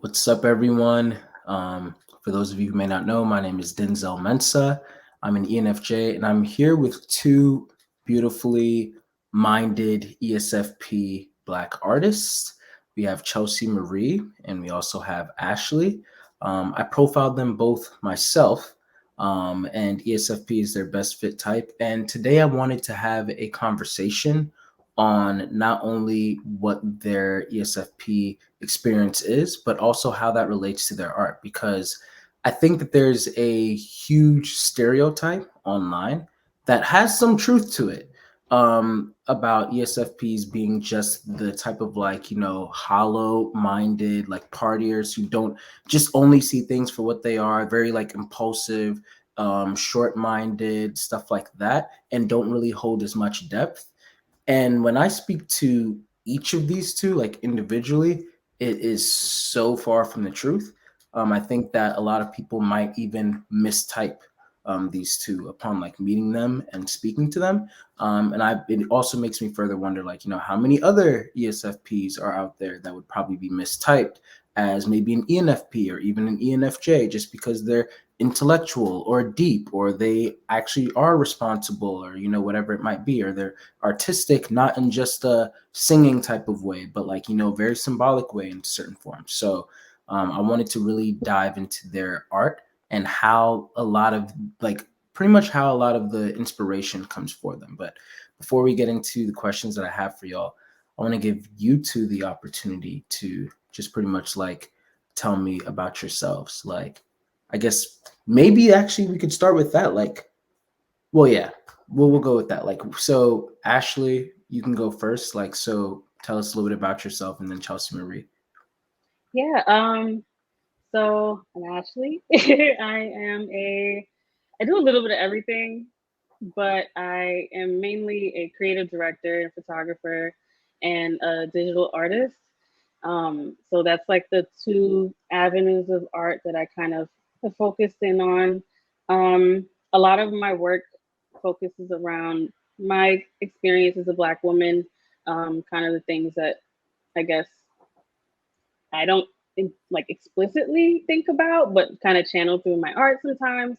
What's up, everyone? For those of you who may not know, my name is Denzel Mensah. I'm an ENFJ, and I'm here with two beautifully minded ESFP Black artists. We have Chelsea Marie, and we also have Ashley. I profiled them both myself, and ESFP is their best fit type. And today I wanted to have a conversation on not only what their ESFP experience is, but also how that relates to their art. Because I think that there's a huge stereotype online that has some truth to it about ESFPs being just the type of hollow minded, like partiers who don't just only see things for what they are, very like impulsive, short minded, stuff like that, and don't really hold as much depth. And when I speak to each of these two, like individually, it is so far from the truth. I think that a lot of people might even mistype these two upon like meeting them and speaking to them. It also makes me further wonder, how many other ESFPs are out there that would probably be mistyped as maybe an ENFP or even an ENFJ just because they're intellectual or deep, or they actually are responsible, or whatever it might be, or they're artistic, not in just a singing type of way, but very symbolic way in certain forms. So I wanted to really dive into their art and how a lot of pretty much how a lot of the inspiration comes for them. But before we get into the questions that I have for y'all, I want to give you two the opportunity to just pretty much tell me about yourselves. I guess maybe actually we could start with that. Yeah, we'll go with that. So Ashley, you can go first. So tell us a little bit about yourself, and then Chelsea Marie. Yeah, so I'm Ashley. I do a little bit of everything, but I am mainly a creative director and photographer and a digital artist. So that's like the two avenues of art that I kind of have focused in on. A lot of my work focuses around my experience as a Black woman, kind of the things that I guess I don't explicitly think about, but kind of channel through my art sometimes.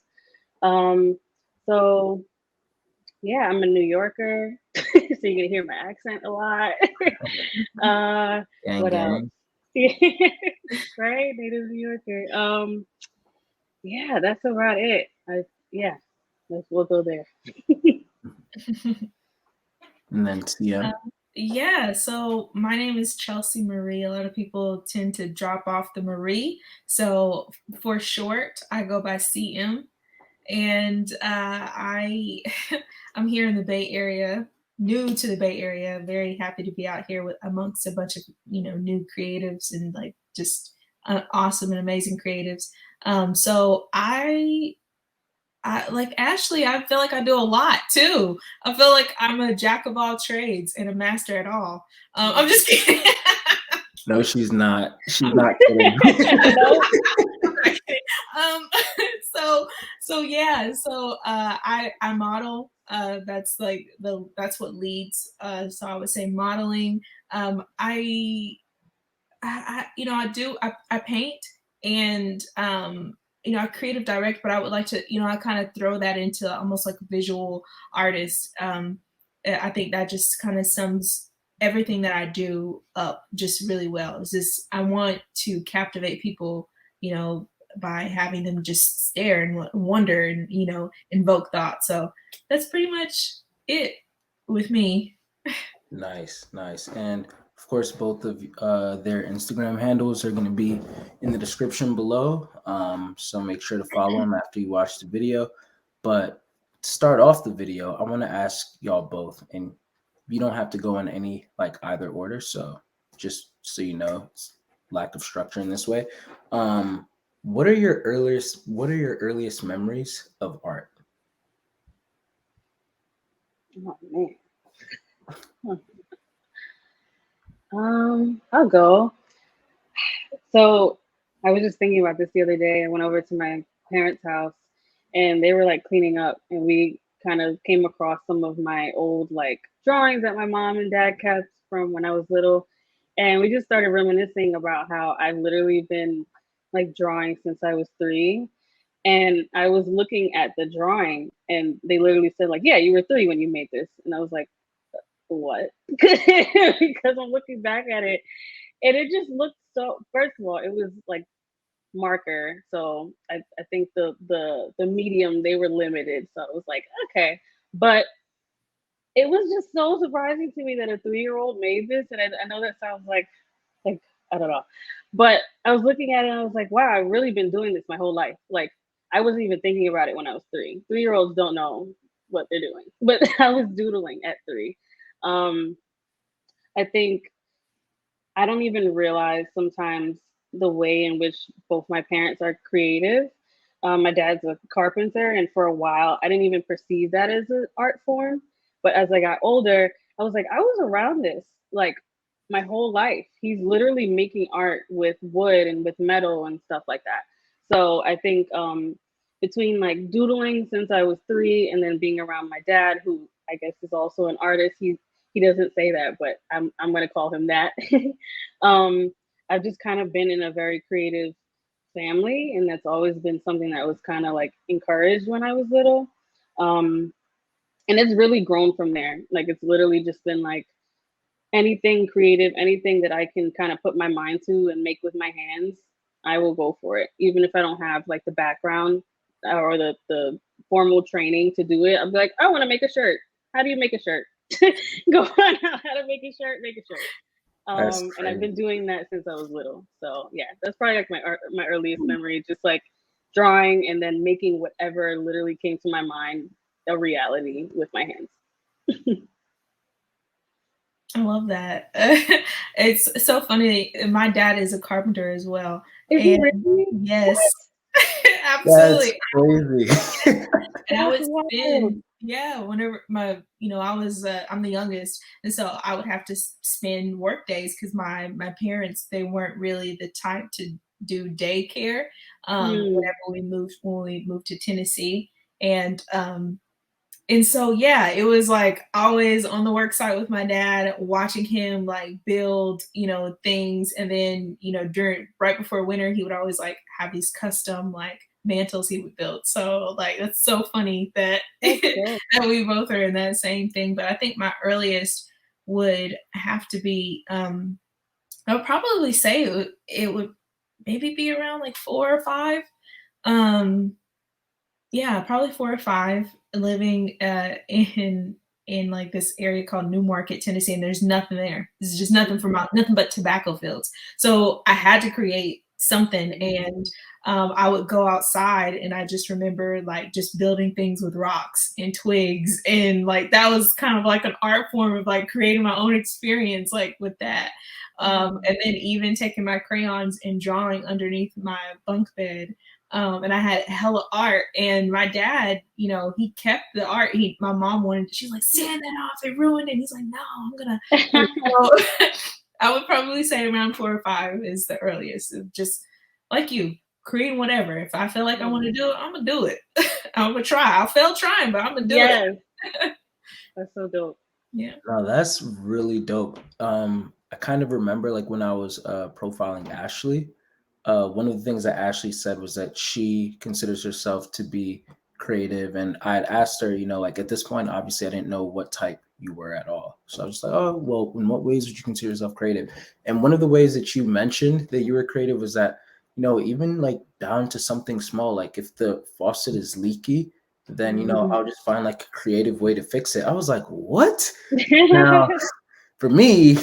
Um, so yeah, I'm a New Yorker, so you're gonna hear my accent a lot. Gang, What else? gang. Right, native New Yorker. Yeah, that's about it. Yeah, we'll go there. And then TM. Yeah, so my name is Chelsea Marie. A lot of people tend to drop off the Marie. So for short, I go by CM. And I'm here in the Bay Area, new to the Bay Area. Very happy to be out here with amongst a bunch of new creatives and just awesome and amazing creatives. So I like Ashley, I feel like I do a lot too. I feel like I'm a jack of all trades and a master at all. I'm just kidding. No, she's not. She's not kidding. No. um, so I model. That's what leads. So I would say modeling. I paint and I creative direct, but I would like to, I kind of throw that into almost like a visual artist. I think that just kind of sums everything that I do up just really well. Is this I want to captivate people, by having them just stare and wonder and invoke thought. So that's pretty much it with me. Nice, nice. And of course, both of their Instagram handles are going to be in the description below. So make sure to follow them after you watch the video. But to start off the video, I want to ask y'all both, and you don't have to go in any either order. So just so you know, it's lack of structure in this way. What are your earliest memories of art? Oh man. I'll go. So I was just thinking about this the other day. I went over to my parents' house and they were like cleaning up, and we kind of came across some of my old like drawings that my mom and dad kept from when I was little. And we just started reminiscing about how I've literally been like drawing since I was 3. And I was looking at the drawing and they literally said, like, yeah, you were 3 when you made this. And I was like, what? Because I'm looking back at it and it just looked so, first of all, it was like marker. So I think the medium, they were limited. So I was like, okay. But it was just so surprising to me that a 3-year-old made this. And I know that sounds like I don't know. But I was looking at it and I was like, wow, I've really been doing this my whole life. Like I wasn't even thinking about it when I was 3. 3-year-olds don't know what they're doing. But I was doodling at 3. Um, I think I don't even realize sometimes the way in which both my parents are creative. My dad's a carpenter, and for a while, I didn't even perceive that as an art form. But as I got older, I was like, I was around this like my whole life. He's literally making art with wood and with metal and stuff like that. So I think between like doodling since I was 3 and then being around my dad, who I guess is also an artist, he doesn't say that, but I'm gonna call him that. um, I've just kind of been in a very creative family, and that's always been something that was kind of like encouraged when I was little. Um, and it's really grown from there. Like it's literally just been like anything creative, anything that I can kind of put my mind to and make with my hands, I will go for it. Even if I don't have like the background or the formal training to do it, I'm like, I want to make a shirt. How do you make a shirt? Go on out how to make a shirt, make a shirt. That's And I've crazy. been doing that since I was little. So yeah, that's probably like my earliest memory, just like drawing and then making whatever literally came to my mind a reality with my hands. I love that. It's so funny. My dad is a carpenter as well. Is he And really? yes, What? That's absolutely. crazy. And I That's would wild. spend, yeah, whenever I'm the youngest. And so I would have to spend work days because my parents, they weren't really the type to do daycare. Hmm. Whenever when we moved to Tennessee. And, and so yeah, it was like always on the work site with my dad, watching him like build, things. And then, during right before winter, he would always like have these custom like mantles he would build. So like that's so funny that That's dope. that we both are in that same thing. But I think my earliest would have to be I would probably say it would maybe be around like 4 or 5. Um yeah, probably 4 or 5, living, in, like, this area called New Market, Tennessee, and there's nothing there. There's just nothing but tobacco fields. So, I had to create something, and, I would go outside, and I just remember, like, just building things with rocks and twigs, and, like, that was kind of like an art form of, like, creating my own experience, like, with that. And then even taking my crayons and drawing underneath my bunk bed, and I had hella art. And my dad, he kept the art. My mom wanted. She's like, sand that off. It ruined it. And he's like, no, I'm gonna. So, I would probably say around 4 or 5 is the earliest. Of just like you, creating whatever. If I feel like I want to do it, I'm gonna do it. I'm gonna try. I'll fail trying, but I'm gonna do it. Yes, that's so dope. Yeah. No, that's really dope. I kind of remember like when I was profiling Ashley, one of the things that Ashley said was that she considers herself to be creative. And I had asked her, like at this point, obviously I didn't know what type you were at all. So I was like, oh, well, in what ways would you consider yourself creative? And one of the ways that you mentioned that you were creative was that, even like down to something small, like if the faucet is leaky, then, I'll just find like a creative way to fix it. I was like, what? Now, for me,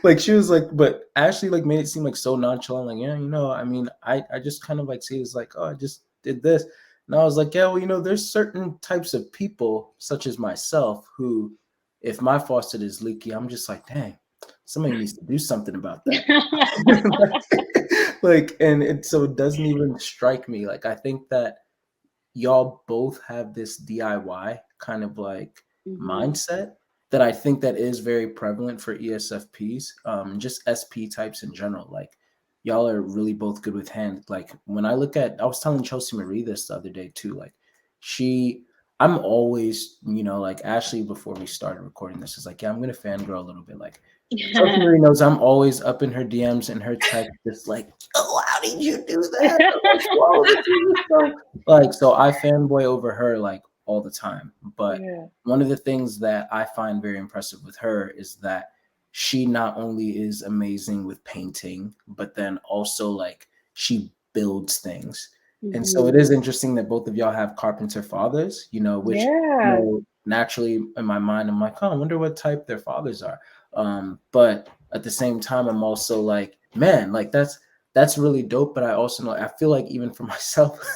like she was like, but Ashley like made it seem like so nonchalant, like, yeah, I mean, I just kind of like see it as like, oh, I just did this. And I was like, yeah, well, there's certain types of people, such as myself, who if my faucet is leaky, I'm just like, dang, somebody needs to do something about that. Like, so it doesn't even strike me. Like, I think that y'all both have this DIY kind of like Mhm. mindset that I think that is very prevalent for ESFPs, just SP types in general. Like y'all are really both good with hands. Like when I was telling Chelsea Marie this the other day too. Like I'm always, like Ashley before we started recording this is like, yeah, I'm gonna fangirl a little bit. Like Chelsea Marie knows I'm always up in her DMs and her text, just like, oh, how did you do that? I'm like, whoa, this is so like, so I fanboy over her like all the time. But one of the things that I find very impressive with her is that she not only is amazing with painting, but then also like she builds things. And so it is interesting that both of y'all have carpenter fathers, which naturally in my mind, I'm like, oh, I wonder what type their fathers are. But at the same time, I'm also like, man, like that's really dope. But I also know, I feel like even for myself,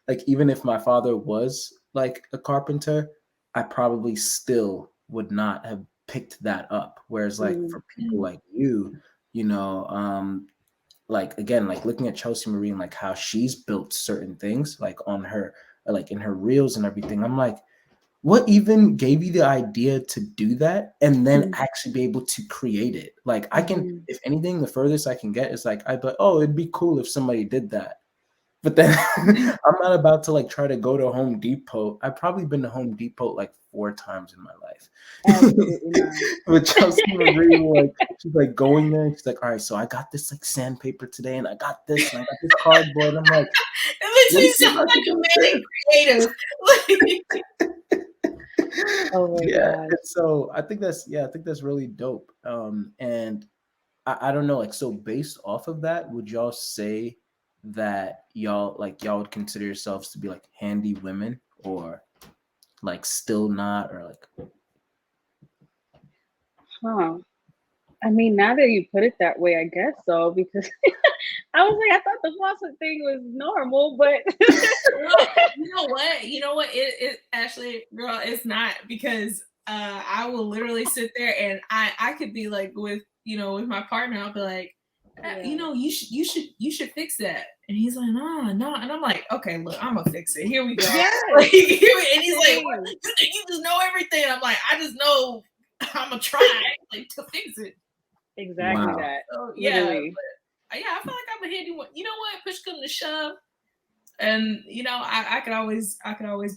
like even if my father was like a carpenter, I probably still would not have picked that up. Whereas like for people like you, like again, like looking at Chelsea Marie and like how she's built certain things like on her, like in her reels and everything, I'm like, what even gave you the idea to do that and then actually be able to create it? Like I can, if anything, the furthest I can get is like, I'd be like, oh, it'd be cool if somebody did that. But then I'm not about to like try to go to Home Depot. I've probably been to Home Depot like 4 times in my life. Absolutely not. But Chelsea Marie, like she's like going there and she's like, all right, so I got this like sandpaper today and I got this and I got this cardboard. I'm like, it makes me sound like a manic creative. Oh my God. So I think that's really dope. And I don't know, like, so based off of that, would y'all say that y'all would consider yourselves to be like handy women or like still not, or like I mean, now that you put it that way, I guess so, because I was like, I thought the faucet thing was normal, but you know what? It actually, girl, it's not, because I will literally sit there and I could be like with my partner, I'll be like, you should fix that. And he's like, no. And I'm like, okay, look, I'm gonna fix it. Here we go. Like, and he's like, what? You just know everything. I'm like, I just know I'm gonna try like to fix it. Exactly that. So, yeah, but, I feel like I'm a handy one. You know what? Push come to shove, and I could always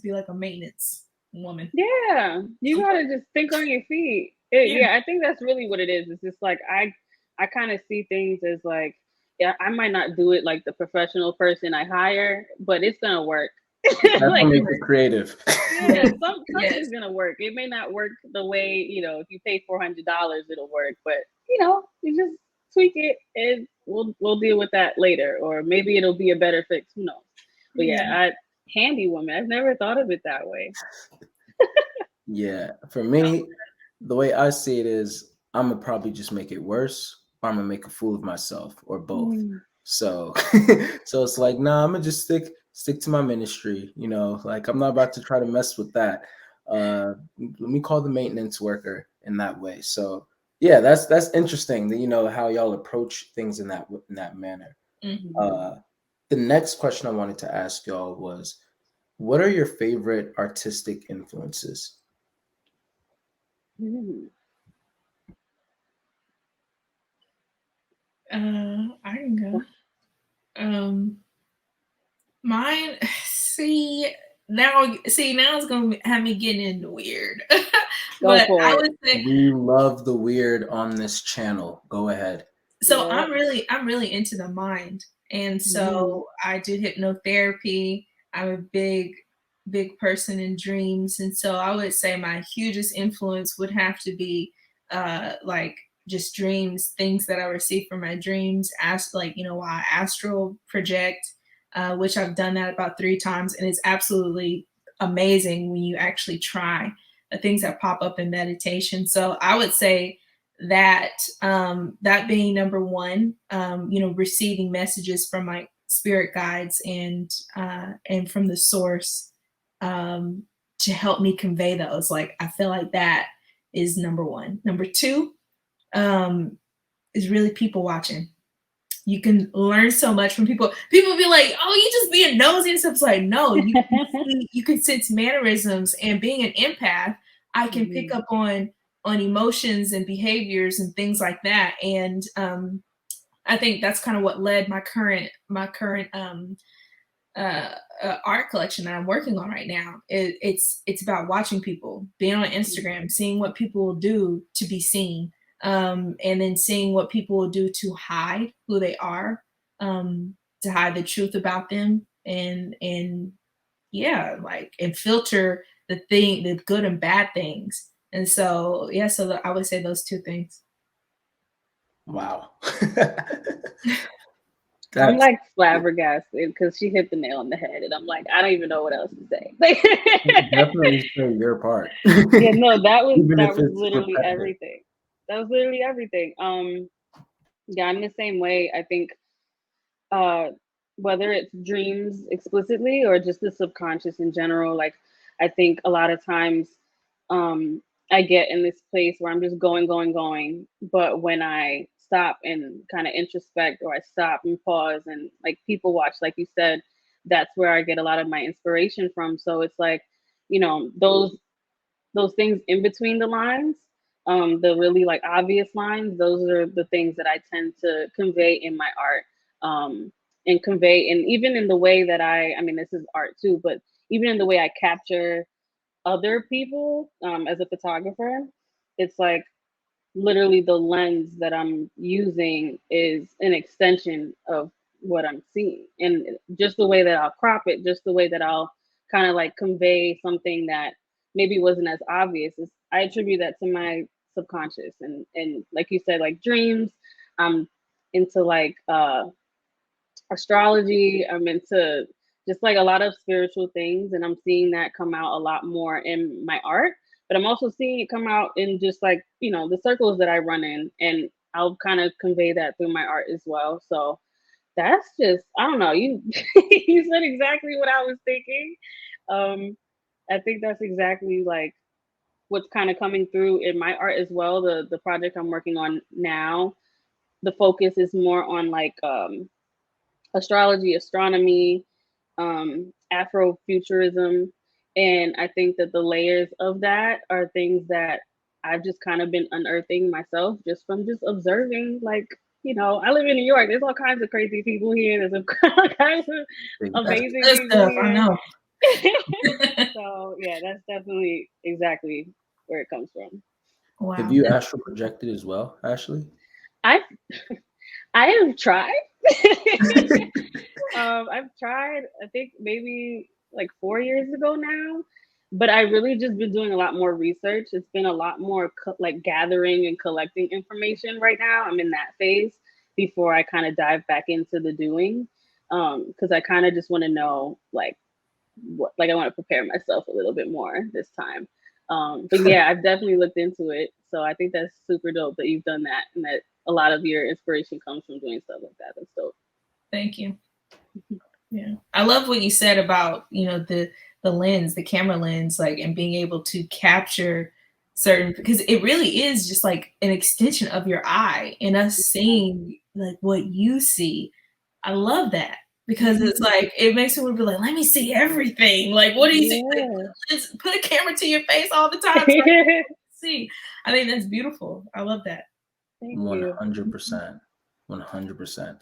be like a maintenance woman. Yeah, you gotta just think on your feet. I think that's really what it is. It's just like I kind of see things as like, yeah, I might not do it like the professional person I hire, but it's gonna work. Like, make it creative. Yeah, something's gonna work. It may not work the way, if you pay $400, it'll work, but you just tweak it and we'll deal with that later, or maybe it'll be a better fix. Who knows? But handy woman. I've never thought of it that way. Yeah, for me, the way I see it is, I'm gonna probably just make it worse, or I'm gonna make a fool of myself, or both. So, so it's like, nah, I'm gonna just stick to my ministry. Like I'm not about to try to mess with that. Let me call the maintenance worker in that way. So yeah, that's interesting that how y'all approach things in that manner. The next question I wanted to ask y'all was, what are your favorite artistic influences? I can go. Mine. Now it's gonna have me getting into weird. But I would say we love the weird on this channel. Go ahead. So I'm really into the mind, and so I did hypnotherapy. I'm a big person in dreams, and so I would say my hugest influence would have to be like just dreams, things that I receive from my dreams. I astral project, which I've done that about 3 times, and it's absolutely amazing when you actually try the things that pop up in meditation. So I would say that that being number one, receiving messages from my spirit guides and from the source to help me convey those. Like, I feel like that is number one. Number two is really people watching. You can learn so much from people. People be like, oh, you just being nosy and stuff. It's like, no, you can sense mannerisms, and being an empath, I can pick up on emotions and behaviors and things like that. And I think that's kind of what led my current art collection that I'm working on right now. It's about watching people, being on Instagram, seeing what people will do to be seen, and then seeing what people will do to hide who they are, to hide the truth about them, and yeah, like, and filter the good and bad things. And so yeah, so I would say those two things. Wow. I'm like flabbergasted because she hit the nail on the head, and I'm like, I don't even know what else to say. Definitely say your part. Yeah, no, that Even if was it's literally repetitive. everything. That was literally everything. Yeah, I'm the same way. I think whether it's dreams explicitly or just the subconscious in general, like I think a lot of times I get in this place where I'm just going. But when I stop and kind of introspect, or I stop and pause and like people watch, like you said, that's where I get a lot of my inspiration from. So it's like, you know, those things in between the lines, the really like obvious lines, those are the things that I tend to convey in my art. And convey, and even in the way that I mean, this is art too, but even in the way I capture other people, as a photographer, it's like literally the lens that I'm using is an extension of what I'm seeing. And just the way that I'll crop it, just the way that I'll kind of like convey something that maybe wasn't as obvious, is I attribute that to my subconscious. And like you said, like dreams, I'm into like astrology, I'm into just like a lot of spiritual things, and I'm seeing that come out a lot more in my art. But I'm also seeing it come out in just like, you know, the circles that I run in, and I'll kind of convey that through my art as well. So that's just, I don't know, you you said exactly what I was thinking. um I think that's exactly like what's kind of coming through in my art as well. The project I'm working on now, the focus is more on like astrology, astronomy, Afrofuturism. And I think that the layers of that are things that I've just kind of been unearthing myself just from just observing. Like, you know, I live in New York. There's all kinds of crazy people here. There's all kinds of amazing Good people stuff, I here. know. So yeah, that's definitely exactly where it comes from. Wow. Have you astral projected as well, Ashley? I I have tried. I've tried, I think maybe like 4 years ago now, but I really just been doing a lot more research. It's been a lot more like gathering and collecting information right now. I'm in that phase before I kind of dive back into the doing. Because I kind of just want to know like what, like I want to prepare myself a little bit more this time. But yeah, I've definitely looked into it. So I think that's super dope that you've done that, and that a lot of your inspiration comes from doing stuff like that. That's dope. Thank you. Yeah, I love what you said about, you know, the lens, the camera lens, like, and being able to capture certain, because it really is just like an extension of your eye and us seeing like what you see. I love that, because it's like it makes me want to be like, let me see everything. Like, what do you see? Like, put a camera to your face all the time so I can see. I think that's beautiful. I love that. Thank you. 100%. 100%.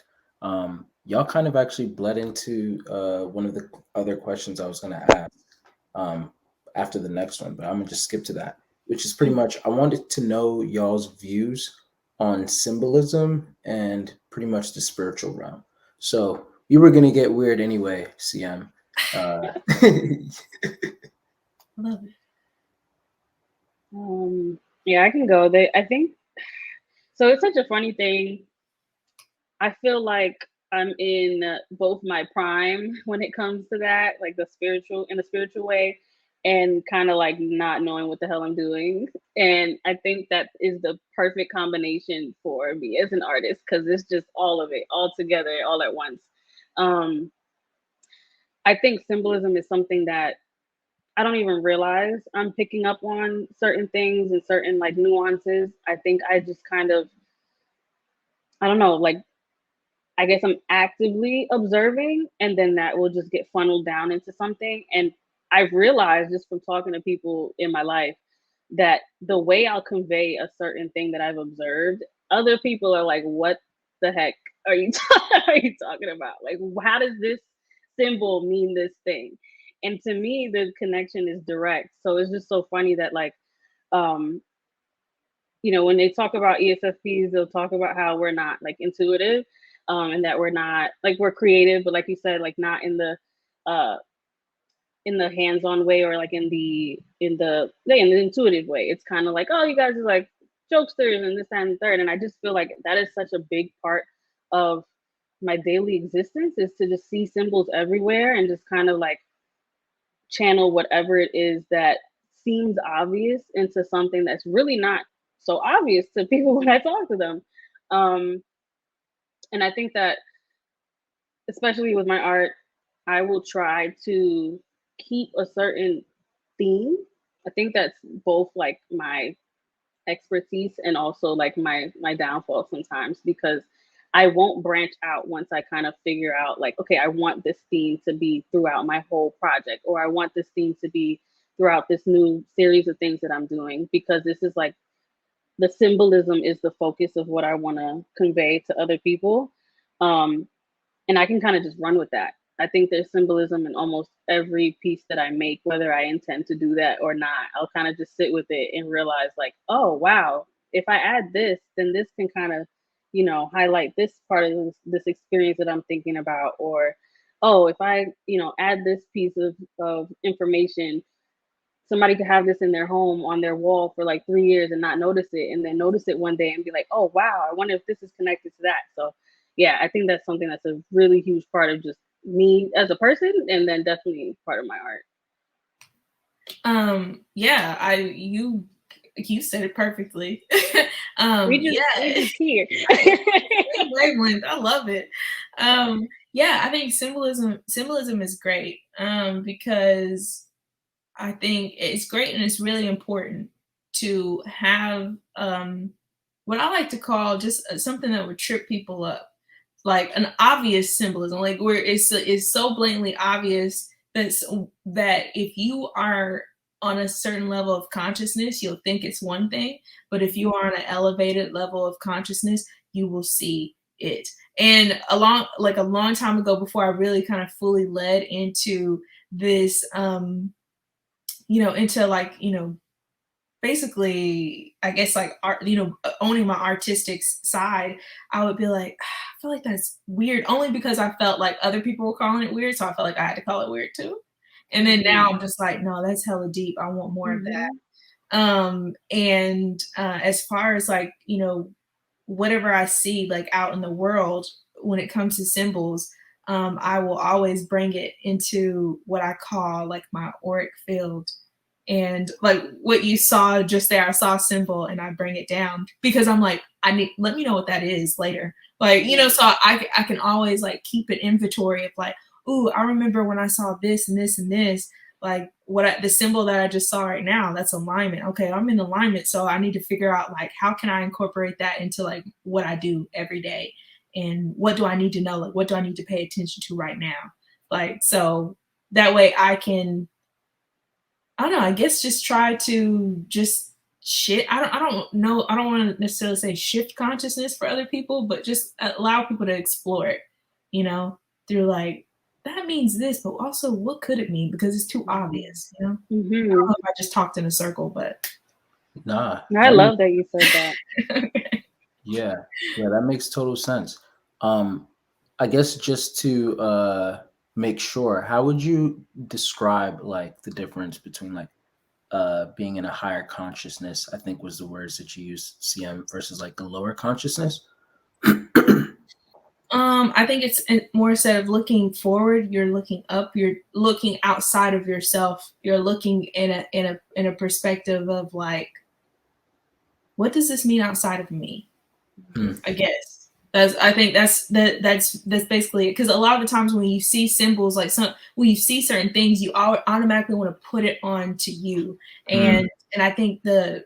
Y'all kind of actually bled into one of the other questions I was going to ask after the next one, but I'm going to just skip to that, which is pretty much, I wanted to know y'all's views on symbolism and pretty much the spiritual realm. So we were going to get weird anyway, CM. Love it. Yeah, I can go. I think so. It's such a funny thing. I feel like I'm in both my prime when it comes to that, like the spiritual, in a spiritual way, and kind of like not knowing what the hell I'm doing. And I think that is the perfect combination for me as an artist, because it's just all of it, all together, all at once. Um, I think symbolism is something that I don't even realize I'm picking up on certain things and certain like nuances. I think I just kind of, I don't know, like I guess I'm actively observing, and then that will just get funneled down into something. And I've realized just from talking to people in my life that the way I'll convey a certain thing that I've observed, other people are like, "What the heck are you are you talking about? Like, how does this symbol mean this thing. And to me, the connection is direct. So it's just so funny that like, you know, when they talk about ESFPs, they'll talk about how we're not like intuitive, and that we're not like, we're creative, but like you said, like not uh in the hands-on way, or like in the intuitive way. It's kind of like, oh, you guys are like jokesters and this that, and the third. And I just feel like that is such a big part of my daily existence, is to just see symbols everywhere and just kind of like channel whatever it is that seems obvious into something that's really not so obvious to people when I talk to them. And I think that, especially with my art, I will try to keep a certain theme. I think that's both like my expertise and also like my downfall sometimes, because I won't branch out once I kind of figure out like, okay, I want this theme to be throughout my whole project, or I want this theme to be throughout this new series of things that I'm doing, because this is like, the symbolism is the focus of what I want to convey to other people. And I can kind of just run with that. I think there's symbolism in almost every piece that I make, whether I intend to do that or not. I'll kind of just sit with it and realize like, oh, wow, if I add this, then this can kind of, you know, highlight this part of this experience that I'm thinking about. Or, oh, if I, you know, add this piece of information, somebody could have this in their home on their wall for like 3 years and not notice it, and then notice it one day and be like, oh, wow, I wonder if this is connected to that. So yeah, I think that's something that's a really huge part of just me as a person, and then definitely part of my art. Yeah, you said it perfectly. We just here. Wavelength, I love it. Yeah, I think symbolism is great, because I think it's great and it's really important to have what I like to call just something that would trip people up, like an obvious symbolism, like where it's so blatantly obvious that if you are on a certain level of consciousness, you'll think it's one thing, but if you are on an elevated level of consciousness, you will see it. And a long time ago, before I really kind of fully led into this, into like, basically, I guess like art, owning my artistic side, I would be like, I feel like that's weird, only because I felt like other people were calling it weird, so I felt like I had to call it weird too. And then now I'm just like, no, that's hella deep. I want more of that. And as far as like, whatever I see like out in the world when it comes to symbols, I will always bring it into what I call like my auric field. And like what you saw just there, I saw a symbol and I bring it down because I'm like, let me know what that is later. Like, so I can always like keep an inventory of like, ooh, I remember when I saw this and this and this, like the symbol that I just saw right now, that's alignment. Okay, I'm in alignment. So I need to figure out like, how can I incorporate that into like what I do every day? And what do I need to know? Like, what do I need to pay attention to right now? Like, so that way I can, I don't know, I guess just try to just I don't know. I don't want to necessarily say shift consciousness for other people, but just allow people to explore it, through like, that means this, but also what could it mean? Because it's too obvious, I don't know if I just talked in a circle, but. Nah. I love that you said that. Yeah, that makes total sense. I guess just to make sure, how would you describe like the difference between like being in a higher consciousness, I think was the words that you used, CM, versus like the lower consciousness? I think it's more instead of looking forward, you're looking up, you're looking outside of yourself. You're looking in a perspective of like, what does this mean outside of me? I guess I think that's basically it. Because a lot of the times when you see symbols, like when you see certain things, you automatically want to put it on to you. And I think the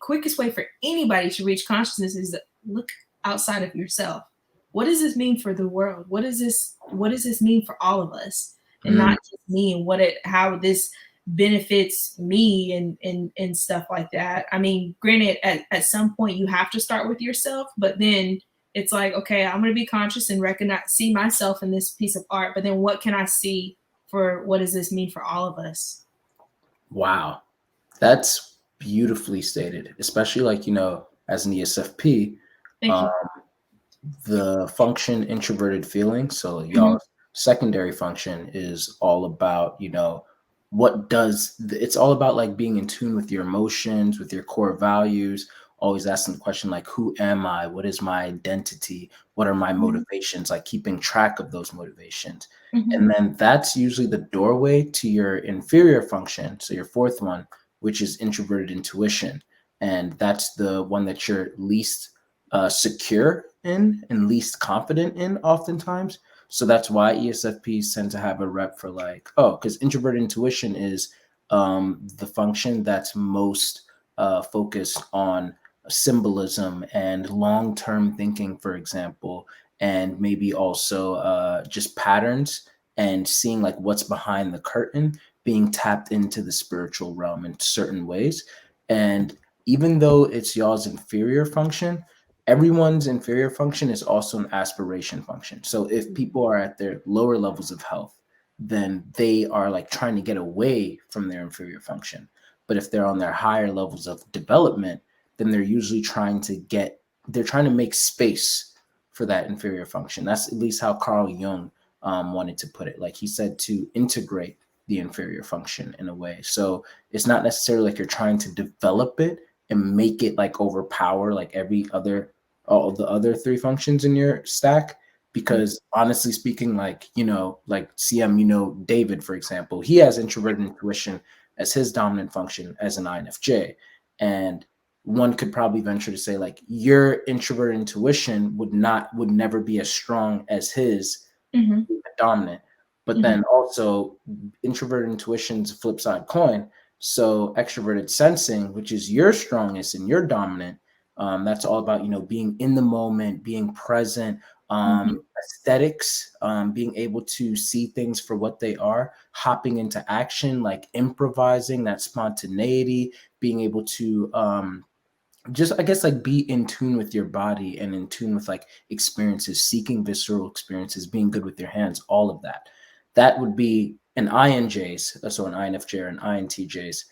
quickest way for anybody to reach consciousness is to look outside of yourself. What does this mean for the world? What does this mean for all of us? And not just me, and how this benefits me and stuff like that. I mean, granted, at some point you have to start with yourself, but then it's like, okay, I'm going to be conscious and see myself in this piece of art, but then what can I see for what does this mean for all of us? Wow. That's beautifully stated, especially like, as an ESFP, Thank you. the function introverted feeling. So Mhm. y'all's secondary function is all about, it's all about like being in tune with your emotions, with your core values, always asking the question like, who am I? What is my identity? What are my motivations? Like keeping track of those motivations. And then that's usually the doorway to your inferior function. So your fourth one, which is introverted intuition. And that's the one that you're least secure in and least confident in oftentimes. So that's why ESFPs tend to have a rep for like, because introverted intuition is the function that's most focused on symbolism and long-term thinking, for example, and maybe also just patterns and seeing like what's behind the curtain, being tapped into the spiritual realm in certain ways. And even though it's y'all's inferior function, everyone's inferior function is also an aspiration function. So if people are at their lower levels of health, then they are like trying to get away from their inferior function. But if they're on their higher levels of development, then they're trying to make space for that inferior function. That's at least how Carl Jung wanted to put it. Like he said, to integrate the inferior function in a way. So it's not necessarily like you're trying to develop it and make it like overpower like all the other three functions in your stack. Because honestly speaking, like, like CM, David, for example, he has introverted intuition as his dominant function as an INFJ. And one could probably venture to say like your introverted intuition would never be as strong as his dominant. But then also introverted intuition's flip side coin. So extroverted sensing, which is your strongest and your dominant, that's all about, being in the moment, being present, aesthetics, being able to see things for what they are, hopping into action, like improvising, that spontaneity, being able to just, I guess, like be in tune with your body and in tune with like experiences, seeking visceral experiences, being good with your hands, all of that. That would be an INJ's, so an INFJ or an INTJ's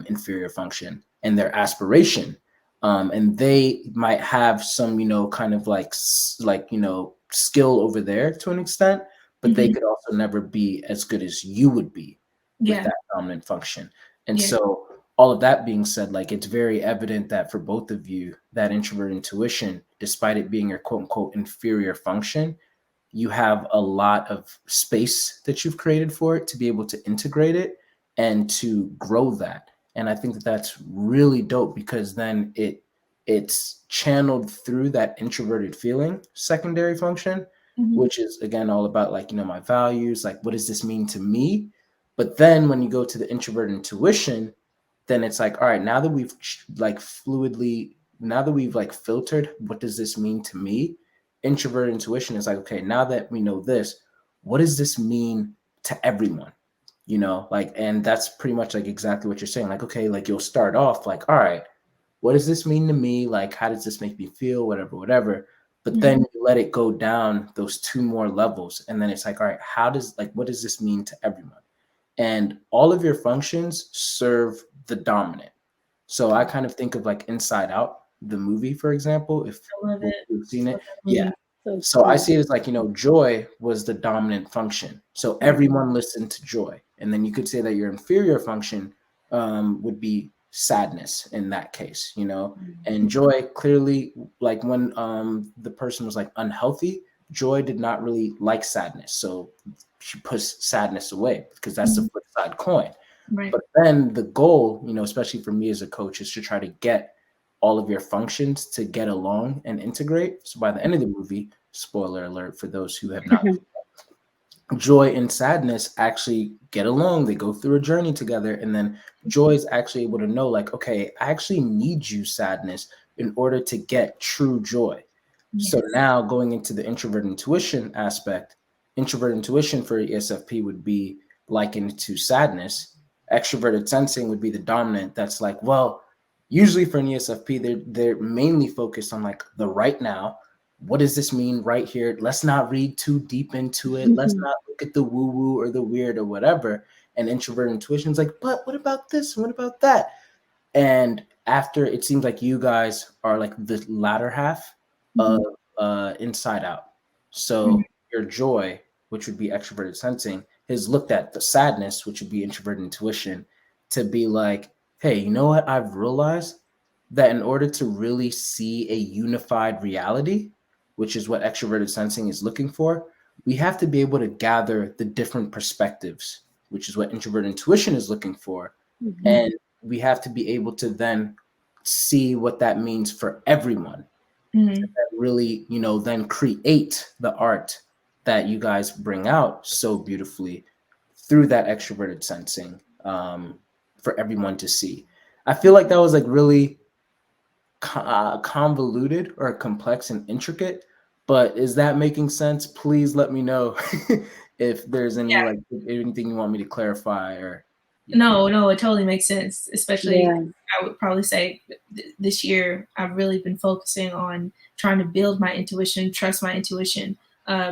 inferior function and their aspiration. And they might have some, kind of like skill over there to an extent, but they could also never be as good as you would be with that dominant function. And so all of that being said, like it's very evident that for both of you, that introvert intuition, despite it being your quote unquote inferior function, you have a lot of space that you've created for it to be able to integrate it and to grow that. And I think that that's really dope because then it's channeled through that introverted feeling secondary function, which is again all about like, my values, like what does this mean to me? But then when you go to the introvert intuition, then it's like, all right, now that we've filtered, what does this mean to me? Introverted intuition is like, okay, now that we know this, what does this mean to everyone? And that's pretty much like exactly what you're saying. Like, okay, like you'll start off like, all right, what does this mean to me? Like, how does this make me feel? Whatever. But then you let it go down those two more levels. And then it's like, all right, what does this mean to everyone? And all of your functions serve the dominant. So I kind of think of like Inside Out, the movie, for example, if you've seen it. Yeah. So I see it as like, joy was the dominant function. So everyone listened to joy. And then you could say that your inferior function would be sadness in that case, and joy clearly, like when the person was like unhealthy, joy did not really like sadness. So she puts sadness away because that's the flip side coin. Right. But then the goal, especially for me as a coach, is to try to get all of your functions to get along and integrate. So by the end of the movie, spoiler alert for those who have not, joy and sadness actually get along. They go through a journey together. And then joy is actually able to know like, okay, I actually need you, sadness, in order to get true joy. Yes. So now going into the introvert intuition aspect, introvert intuition for ESFP would be likened to sadness. Extroverted sensing would be the dominant. That's like, well, usually for an ESFP, they're mainly focused on like the right now. They're mainly focused on like the present. And then the what does this mean right here? Let's not read too deep into it. Let's not look at the woo-woo or the weird or whatever. And introvert intuition's like, but what about this? What about that? And after, it seems like you guys are like the latter half of Inside Out. So your joy, which would be extroverted sensing, has looked at the sadness, which would be introverted intuition, to be like, hey, you know what? I've realized that in order to really see a unified reality, which is what extroverted sensing is looking for, we have to be able to gather the different perspectives, which is what introverted intuition is looking for. And we have to be able to then see what that means for everyone. That really, then create the art that you guys bring out so beautifully through that extroverted sensing, for everyone to see. I feel like that was like really convoluted or complex and intricate, but is that making sense? Please let me know if there's any like anything you want me to clarify or. No, it totally makes sense. Especially, Yeah. I would probably say this year I've really been focusing on trying to build my intuition, trust my intuition,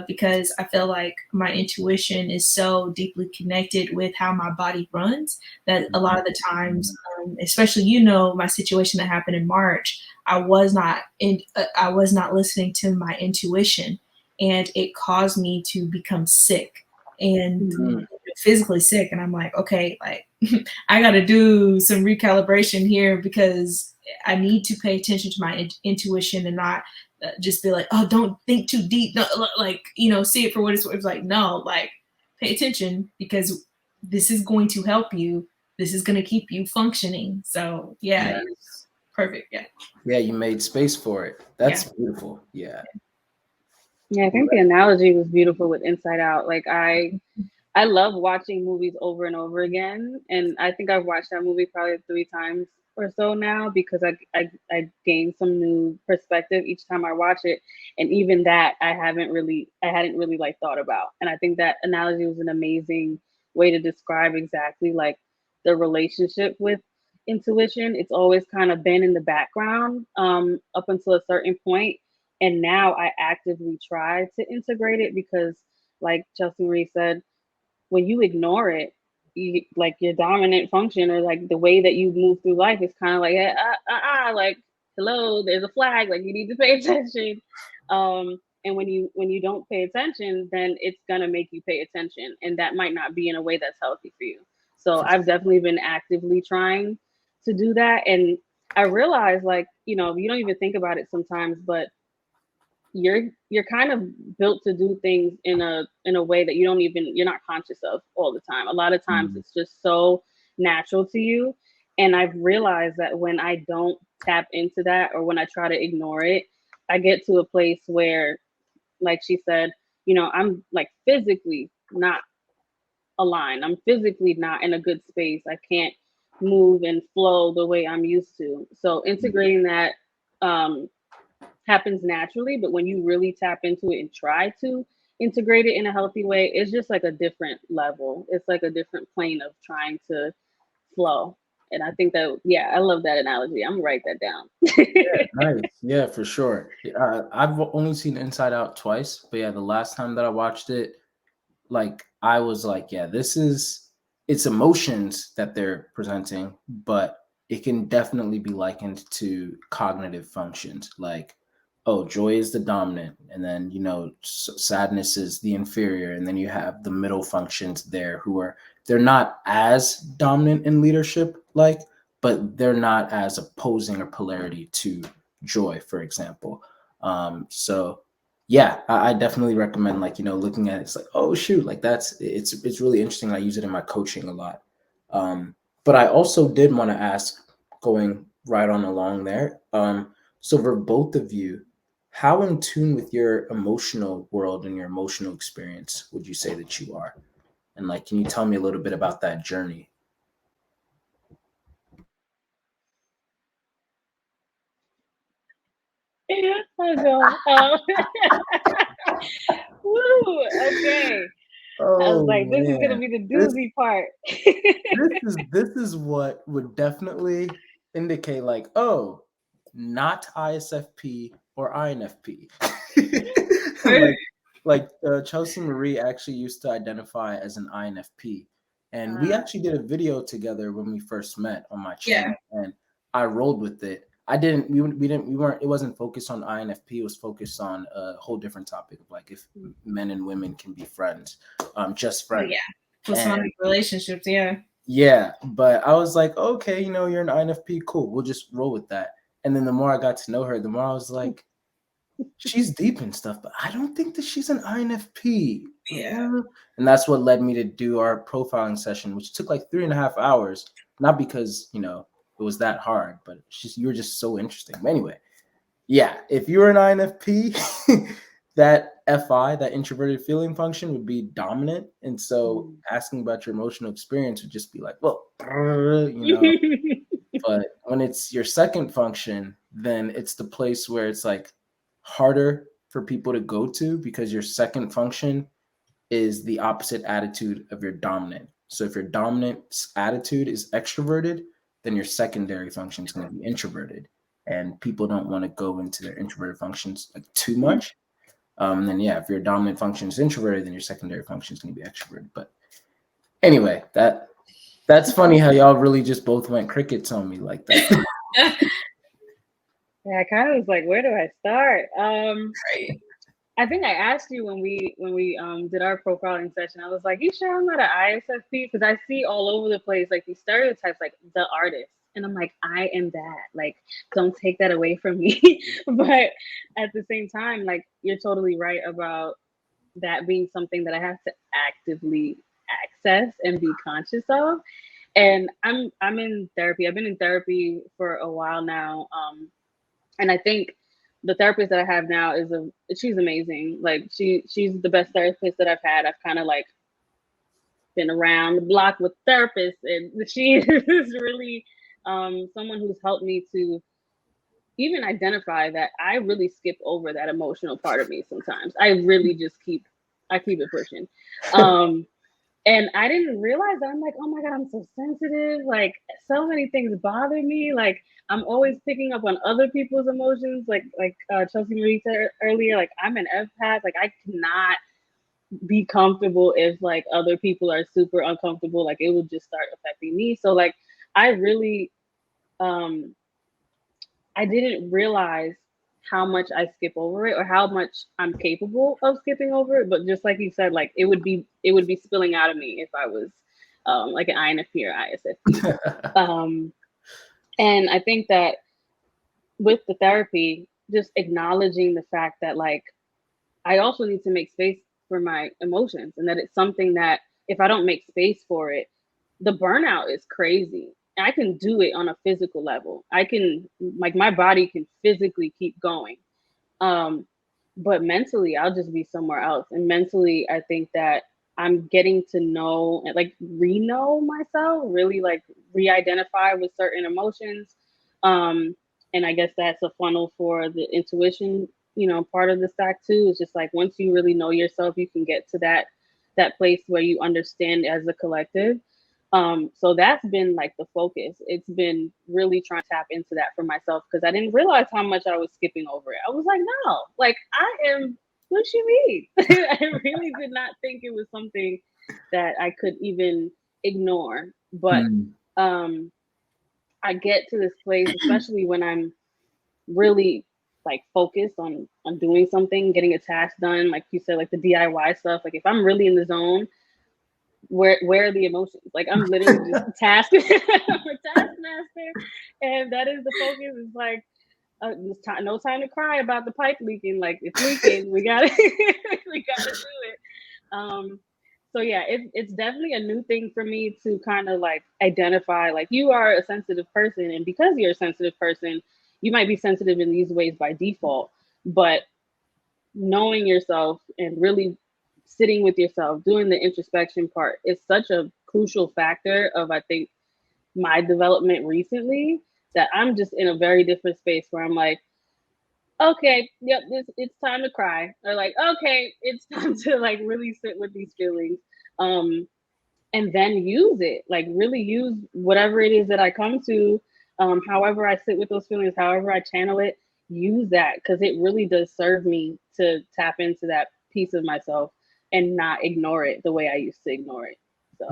because I feel like my intuition is so deeply connected with how my body runs that a lot of the times, especially my situation that happened in March, I was not listening to my intuition, and it caused me to become sick and physically sick. And I'm like, okay, like I got to do some recalibration here because I need to pay attention to my intuition and not just be like, oh, don't think too deep. No, like, see it for what it's worth. Like, no, like pay attention because this is going to help you. This is going to keep you functioning. So yeah, it's perfect. Yeah. Yeah, you made space for it. That's beautiful. Yeah. Yeah, I think the analogy was beautiful with Inside Out. Like I love watching movies over and over again, and I think I've watched that movie probably 3 times or so now because I gain some new perspective each time I watch it, and even that I hadn't really like thought about. And I think that analogy was an amazing way to describe exactly like the relationship with intuition. It's always kind of been in the background up until a certain point, and now I actively try to integrate it because, like Chelsea Marie said, when you ignore it, like your dominant function or like the way that you move through life is kind of like, like, hello, there's a flag, like you need to pay attention. And when you don't pay attention, then it's gonna make you pay attention, and that might not be in a way that's healthy for you. So I've definitely been actively trying to do that, and I realize, like, you don't even think about it sometimes, but you're kind of built to do things in a way that you're not conscious of all the time. A lot of times it's just so natural to you. And I've realized that when I don't tap into that or when I try to ignore it, I get to a place where, like she said, I'm like physically not aligned. I'm physically not in a good space. I can't move and flow the way I'm used to. So integrating that happens naturally, but when you really tap into it and try to integrate it in a healthy way, it's just like a different level. It's like a different plane of trying to flow. And I think that, yeah, I love that analogy. I'm gonna write that down. Nice. Yeah, for sure. I've only seen Inside Out twice, but yeah, the last time that I watched it, like I was like, yeah, it's emotions that they're presenting, but it can definitely be likened to cognitive functions. Like, oh, joy is the dominant, and then sadness is the inferior, and then you have the middle functions there they're not as dominant in leadership, but they're not as opposing or polarity to joy, for example. So yeah, I definitely recommend looking at it. It's like, oh shoot, like it's really interesting. I use it in my coaching a lot. But I also did want to ask, going right on along there. So for both of you, how in tune with your emotional world and your emotional experience would you say that you are? And can you tell me a little bit about that journey? I go, woo, okay. I was Oh like, this is gonna man, be the this doozy part. this is what would definitely indicate oh, not ISFP, or INFP. Chelsea Marie actually used to identify as an INFP. And we actually did a video together when we first met on my channel, and I rolled with it. It wasn't focused on INFP. It was focused on a whole different topic of like if men and women can be friends, just friends. Platonic relationships. Yeah, but I was like, okay, you're an INFP, cool. We'll just roll with that. And then the more I got to know her, the more I was like, she's deep and stuff, but I don't think that she's an INFP. Yeah. And that's what led me to do our profiling session, which took like 3.5 hours. Not because, it was that hard, but you were just so interesting. But anyway, yeah, if you're an INFP, that FI, that introverted feeling function, would be dominant. And so asking about your emotional experience would just be like, well, But when it's your second function, then it's the place where it's like harder for people to go to because your second function is the opposite attitude of your dominant. So if your dominant attitude is extroverted, then your secondary function is going to be introverted. And people don't want to go into their introverted functions like too much. And then, if your dominant function is introverted, then your secondary function is going to be extroverted. But anyway, that's funny how y'all really just both went crickets on me like that. Yeah, I kind of was like, where do I start? I think I asked you when we did our profiling session, I was like, you sure I'm not an ISFP? Because I see all over the place like these stereotypes, like the artist. And I'm like, I am that. Like, don't take that away from me. But at the same time, like, you're totally right about that being something that I have to actively access and be conscious of. And I'm in therapy. I've been in therapy for a while now. And I think the therapist that I have now she's amazing. Like she's the best therapist that I've had. I've kind of like been around the block with therapists, and she is really someone who's helped me to even identify that I really skip over that emotional part of me sometimes. I really just keep it pushing. And I didn't realize that. I'm like, oh my God, I'm so sensitive. Like so many things bother me. Like I'm always picking up on other people's emotions. Like Chelsea Marie said earlier, like I'm an empath. Like I cannot be comfortable if like other people are super uncomfortable. Like it will just start affecting me. So like I really, I didn't realize how much I skip over it or how much I'm capable of skipping over it. But just like you said, like it would be spilling out of me if I was like an INFP or ISFP. And I think that with the therapy, just acknowledging the fact that like I also need to make space for my emotions, and that it's something that if I don't make space for it, the burnout is crazy. I can do it on a physical level. I can, like, my body can physically keep going. But mentally, I'll just be somewhere else. And mentally, I think that I'm getting to know and like re-know myself, really like re-identify with certain emotions. And I guess that's a funnel for the intuition, part of the stack too. It's just like once you really know yourself, you can get to that place where you understand as a collective. So that's been like the focus. It's been really trying to tap into that for myself because I didn't realize how much I was skipping over it. I was like, no, like I am, what you mean? I really did not think it was something that I could even ignore. But I get to this place, especially when I'm really like focused on doing something, getting a task done, like you said, like the DIY stuff. Like if I'm really in the zone, where are the emotions? Like I'm literally just I'm a taskmaster, and that is the focus. It's like no time to cry about the pipe leaking. Like it's leaking, we gotta we gotta do it. So yeah, it's definitely a new thing for me to kind of like identify. Like you are a sensitive person, and because you're a sensitive person, you might be sensitive in these ways by default. But knowing yourself and really sitting with yourself, doing the introspection part is such a crucial factor of, I think, my development recently, that I'm just in a very different space where I'm like, okay, yep, it's time to cry. Or like, okay, it's time to like really sit with these feelings. And then use it, like really use whatever it is that I come to, however I sit with those feelings, however I channel it, use that, because it really does serve me to tap into that piece of myself and not ignore it the way I used to ignore it. So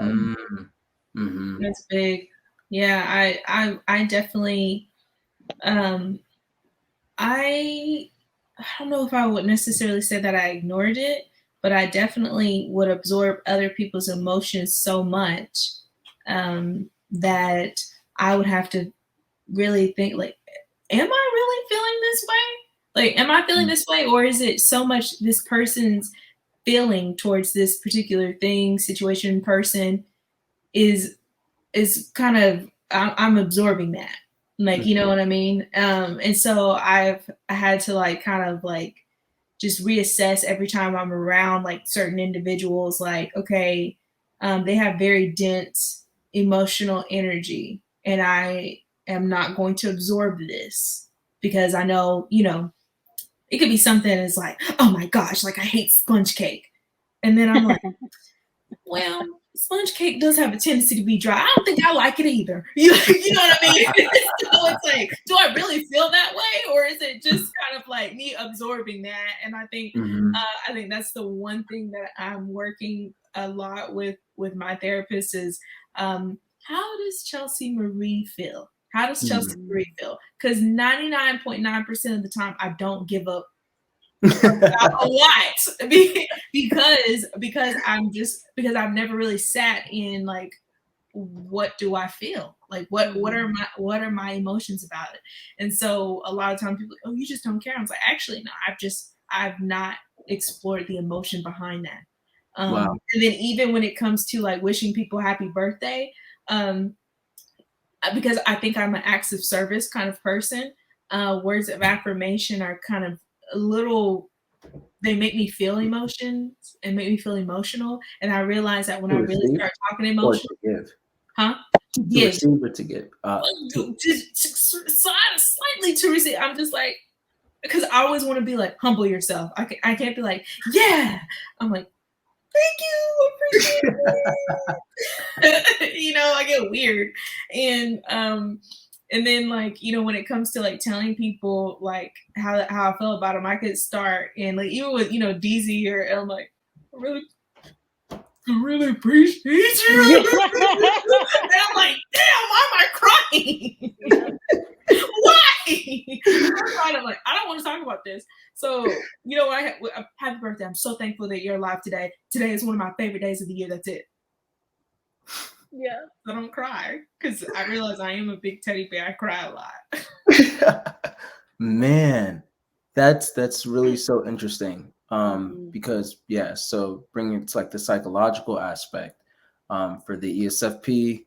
Mm-hmm. That's big. Yeah, I definitely I don't know if I would necessarily say that I ignored it, but I definitely would absorb other people's emotions so much that I would have to really think like, am I really feeling this way? Like, am I feeling this way, or is it so much this person's feeling towards this particular thing, situation, person is kind of I'm absorbing that, like, you know what I mean? And so I had to like kind of like just reassess every time I'm around like certain individuals, like, okay, they have very dense emotional energy, and I am not going to absorb this because I know, you know, it could be something that's like, oh my gosh, like I hate sponge cake. And then I'm like, well, sponge cake does have a tendency to be dry. I don't think I like it either. You know what I mean? So it's like, do I really feel that way, or is it just kind of like me absorbing that? And I think that's the one thing that I'm working a lot with my therapist is how does Chelsea Marie feel? How does Chelsea Marie feel? Because 99.9% of the time, I don't give up a lot because I've never really sat in like, what do I feel like, what are my emotions about it. And so a lot of times people, oh, you just don't care. I was like, actually no, I've not explored the emotion behind that. Wow. And then even when it comes to like wishing people happy birthday, because I think I'm an acts of service kind of person, words of affirmation are kind of a little, they make me feel emotions and make me feel emotional. And I realize that when I really start talking emotion, or to give. Huh? To receive or to give? Just slightly to receive. I'm just like, because I always want to be like, humble yourself. I can't be like, yeah. I'm like, thank you, appreciate it. You know, I get weird. And then like, you know, when it comes to like telling people like how I feel about them, I could start and like even with, you know, DZ or I'm like, I really appreciate you. And I'm like, damn, why am I crying? Why? I'm like, I don't want to talk about this. So, you know, happy birthday. I'm so thankful that you're alive today. Today is one of my favorite days of the year. That's it. Yeah. I don't cry because I realize I am a big teddy bear. I cry a lot. Man, that's really so interesting. Because yeah, so bringing it to like the psychological aspect, for the ESFP,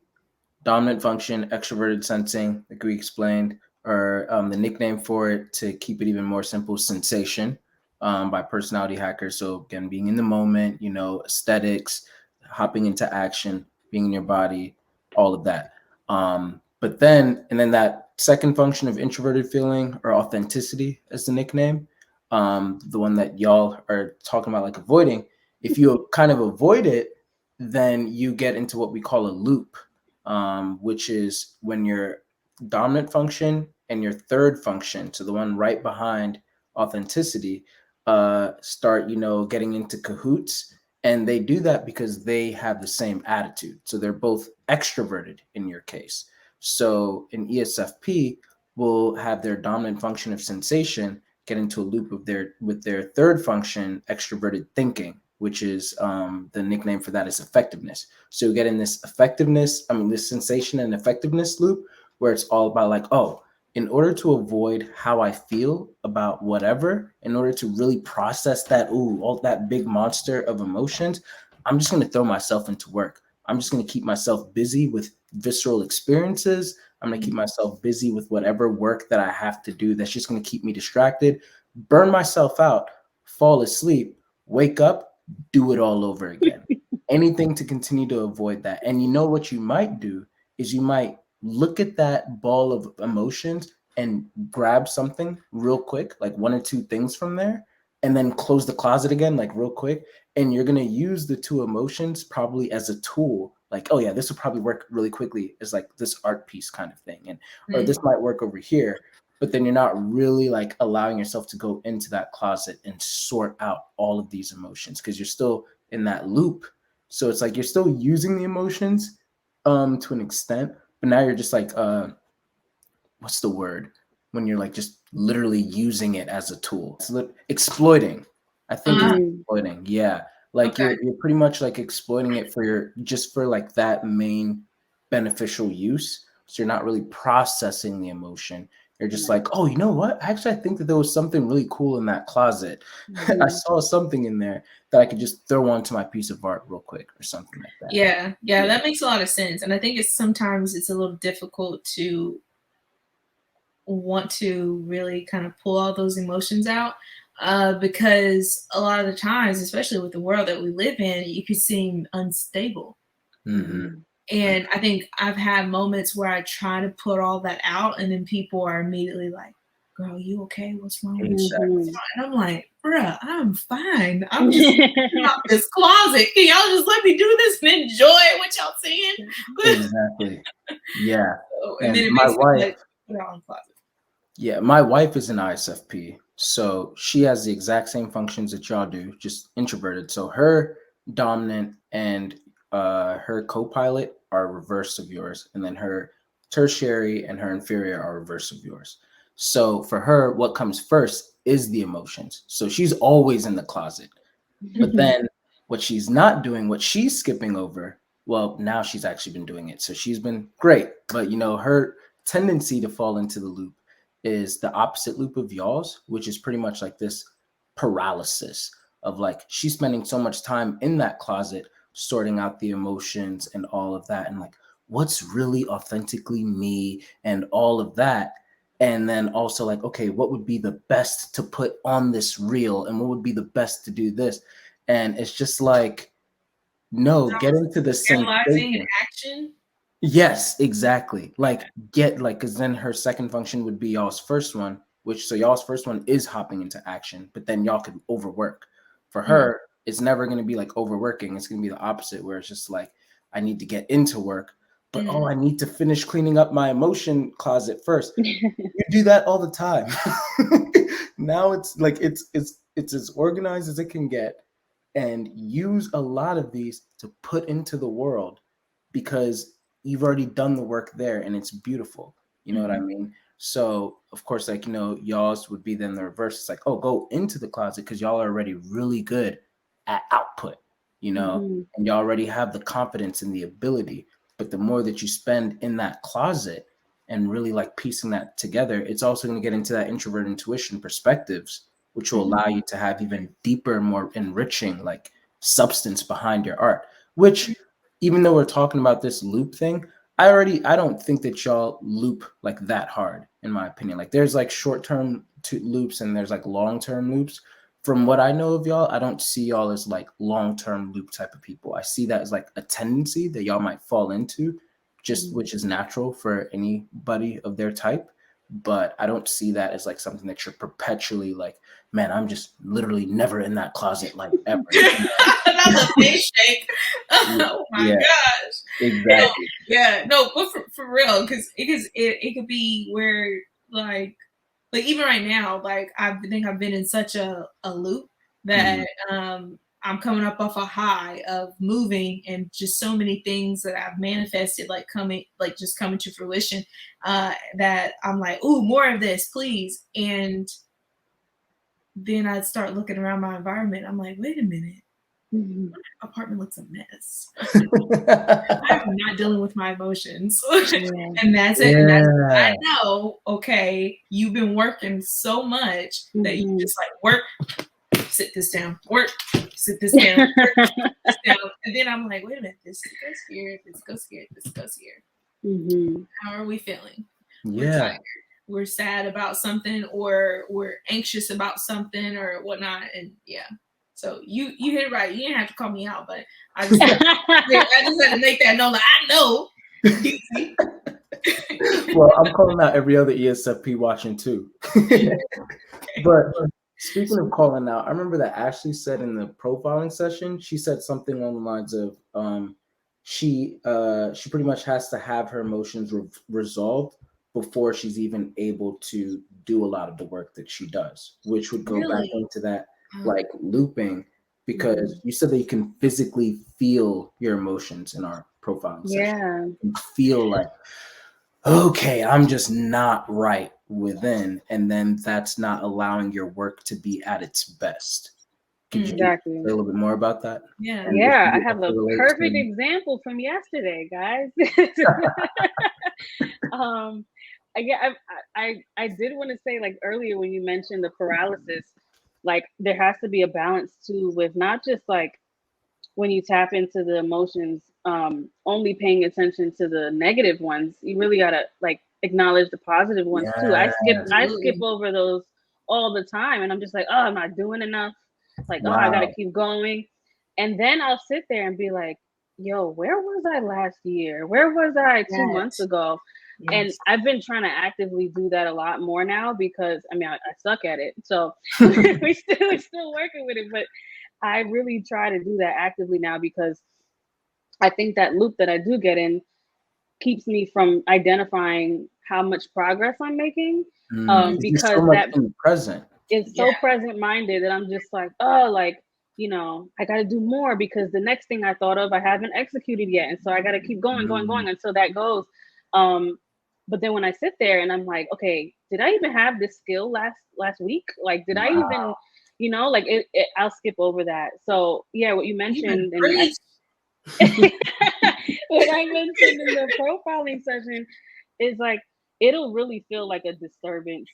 dominant function, extroverted sensing, like we explained, or the nickname for it, to keep it even more simple, sensation, by Personality Hacker. So again, being in the moment, you know, aesthetics, hopping into action, being in your body, all of that. But then that second function of introverted feeling, or authenticity as the nickname, the one that y'all are talking about, like avoiding, if you kind of avoid it, then you get into what we call a loop, which is when your dominant function and your third function, so the one right behind authenticity, start, you know, getting into cahoots. And they do that because they have the same attitude. So they're both extroverted in your case. So an ESFP will have their dominant function of sensation get into a loop of with their third function, extroverted thinking, which is the nickname for that is effectiveness. So you get in this this sensation and effectiveness loop where it's all about like, oh, in order to avoid how I feel about whatever, in order to really process that, all that big monster of emotions, I'm just going to throw myself into work. I'm just going to keep myself busy with visceral experiences. I'm going to keep myself busy with whatever work that I have to do that's just going to keep me distracted, burn myself out, fall asleep, wake up, do it all over again. Anything to continue to avoid that. And you know what you might do is you might look at that ball of emotions and grab something real quick, like one or two things from there, and then close the closet again, like real quick. And you're going to use the two emotions probably as a tool. Like, oh yeah, this will probably work really quickly as like this art piece kind of thing. And, or this might work over here. but then you're not really like allowing yourself to go into that closet and sort out all of these emotions because you're still in that loop. So it's like you're still using the emotions to an extent, but now you're just like what's the word when you're like just literally using it as a tool? It's exploiting. I think it's exploiting. Yeah. Like Okay. you're pretty much like exploiting it for your just for like that main beneficial use. So you're not really processing the emotion. You're just like, oh, you know what? Actually, I think that there was something really cool in that closet. I saw something in there that I could just throw onto my piece of art real quick or something like that. Yeah, that makes a lot of sense. And I think sometimes it's a little difficult to want to really kind of pull all those emotions out because a lot of the times, especially with the world that we live in, you could seem unstable. Mm-hmm. And I think I've had moments where I try to put all that out, and then people are immediately like, "Girl, you okay? What's wrong with you?" And I'm like, "Bruh, I'm fine. I'm just out this closet. Can y'all just let me do this and enjoy what y'all seeing?" Exactly. Yeah. And then it my makes wife, me like, put it all in the closet. yeah, my wife is an ISFP, so she has the exact same functions that y'all do, just introverted. So her dominant and her co-pilot are reverse of yours, and then her tertiary and her inferior are reverse of yours. So for her, what comes first is the emotions. So she's always in the closet. But then what she's not doing, what she's skipping over, well, now she's actually been doing it. So she's been great. But her tendency to fall into the loop is the opposite loop of y'all's, which is pretty much like this paralysis of like she's spending so much time in that closet sorting out the emotions and all of that and like what's really authentically me and all of that. And then also like, okay, what would be the best to put on this reel and what would be the best to do this? And it's just like, no, get into the Analyzing sensation. and action. Yes, exactly. Like get like because then her second function would be y'all's first one, so y'all's first one is hopping into action, but then y'all could overwork. For her, it's never going to be like overworking. It's going to be the opposite, where it's just like I need to get into work, but I need to finish cleaning up my emotion closet first. You do that all the time. Now it's like it's as organized as it can get, and use a lot of these to put into the world because you've already done the work there and it's beautiful. You know what I mean? So of course, like, y'all's would be then the reverse. It's like, oh, go into the closet because y'all are already really good at output, and you already have the confidence and the ability. But the more that you spend in that closet and really like piecing that together, it's also going to get into that introvert intuition perspectives, which will allow you to have even deeper, more enriching like substance behind your art, which even though we're talking about this loop thing, I don't think that y'all loop like that hard, in my opinion. Like there's like short-term loops and there's like long-term loops. From what I know of y'all, I don't see y'all as like long-term loop type of people. I see that as like a tendency that y'all might fall into, just which is natural for anybody of their type. But I don't see that as like something that you're perpetually like, man, I'm just literally never in that closet like ever. That's a face shake. Oh my gosh. Exactly. No, but for real, because it could be where like even right now, like I think I've been in such a loop that I'm coming up off a high of moving and just so many things that I've manifested just coming to fruition that I'm like, ooh, more of this, please. And then I start looking around my environment. I'm like, wait a minute. My apartment looks a mess. I'm not dealing with my emotions. And that's it. And that's I know, okay, you've been working so much that you just like work, sit this down, work, sit this down, work, sit this down. And then I'm like, wait a minute, this goes here, this goes here, this goes here. How are we feeling? We're tired. We're sad about something, or we're anxious about something or whatnot. And so you hit it right. You didn't have to call me out, but I just had to make that known. Like, I know. Well, I'm calling out every other ESFP watching too. But speaking of calling out, I remember that Ashley said in the profiling session, she said something along the lines of she pretty much has to have her emotions resolved before she's even able to do a lot of the work that she does, which would go back into that like looping, because you said that you can physically feel your emotions in our profile session. You can feel like, okay, I'm just not right within, and then that's not allowing your work to be at its best. Could you say a little bit more about that? Yeah, I have a perfect example from yesterday, guys. I did want to say, like earlier when you mentioned the paralysis, like there has to be a balance too with not just like when you tap into the emotions, only paying attention to the negative ones. You really gotta like acknowledge the positive ones too. I skip over those all the time, and I'm just like, oh, I'm not doing enough. Like, oh, I gotta keep going. And then I'll sit there and be like, yo, where was I last year? Where was I 2 months ago? And I've been trying to actively do that a lot more now, because I mean, I suck at it. So we're still working with it, but I really try to do that actively now, because I think that loop that I do get in keeps me from identifying how much progress I'm making. Because so that present. It's so present minded that I'm just like, oh, like, you know, I got to do more, because the next thing I thought of, I haven't executed yet. And so I got to keep going until that goes. But then when I sit there and I'm like, okay, did I even have this skill last week? Like, did I even, you know, like I'll skip over that. So yeah, what you mentioned, and what I mentioned in the profiling session is like, it'll really feel like a disturbance.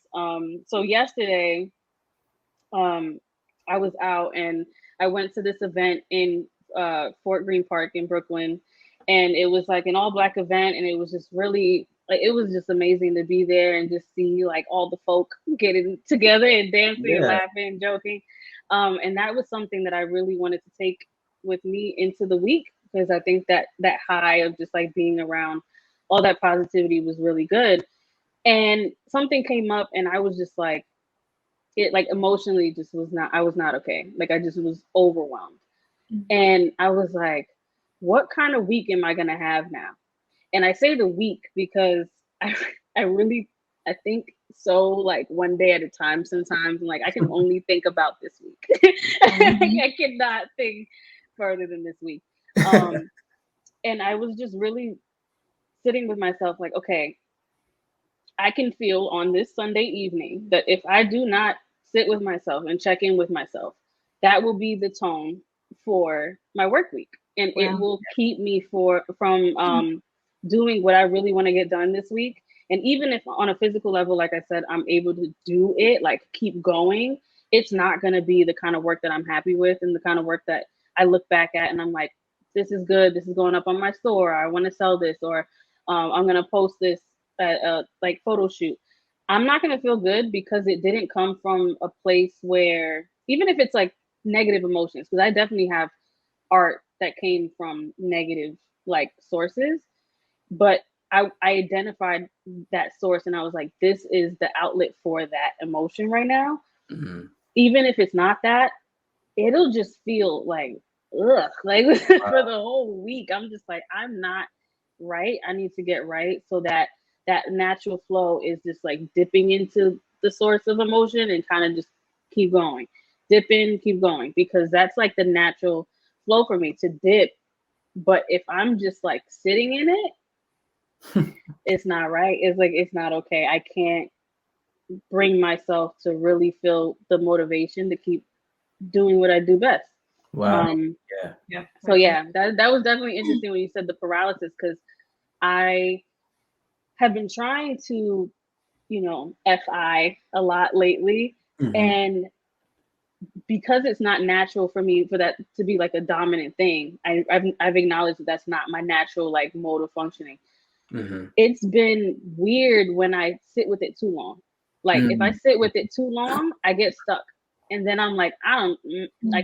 So yesterday, I was out and I went to this event in Fort Greene Park in Brooklyn, and it was like an all-Black event, and it was just really like, it was just amazing to be there and just see like all the folk getting together and dancing and laughing and joking. And that was something that I really wanted to take with me into the week, because I think that that high of just like being around all that positivity was really good. And something came up and I was just like, it like emotionally just was not, I was not okay. Like I just was overwhelmed. And I was like, what kind of week am I going to have now? And I say the week because I really, I think so like one day at a time sometimes. And like, I can only think about this week. I cannot think further than this week. And I was just really sitting with myself like, okay, I can feel on this Sunday evening that if I do not sit with myself and check in with myself, that will be the tone for my work week. And it will keep me from doing what I really want to get done this week. And even if on a physical level, like I said, I'm able to do it, like keep going, it's not going to be the kind of work that I'm happy with and the kind of work that I look back at and I'm like, this is good. This is going up on my store. I want to sell this, or I'm going to post this like photo shoot. I'm not going to feel good because it didn't come from a place where, even if it's like negative emotions, because I definitely have art that came from negative like sources, but I identified that source and I was like, this is the outlet for that emotion right now. Even if it's not that, it'll just feel like, ugh, like for the whole week. I'm just like, I'm not right. I need to get right so that that natural flow is just like dipping into the source of emotion and kind of just keep going, dip in, keep going, because that's like the natural flow for me to dip. But if I'm just like sitting in it, it's not right. It's like, it's not okay. I can't bring myself to really feel the motivation to keep doing what I do best. So yeah, that was definitely interesting when you said the paralysis, because I have been trying to, you know, FI a lot lately. And because it's not natural for me for that to be like a dominant thing, I've acknowledged that that's not my natural like mode of functioning. It's been weird when I sit with it too long. Like if I sit with it too long, I get stuck. And then I'm like, I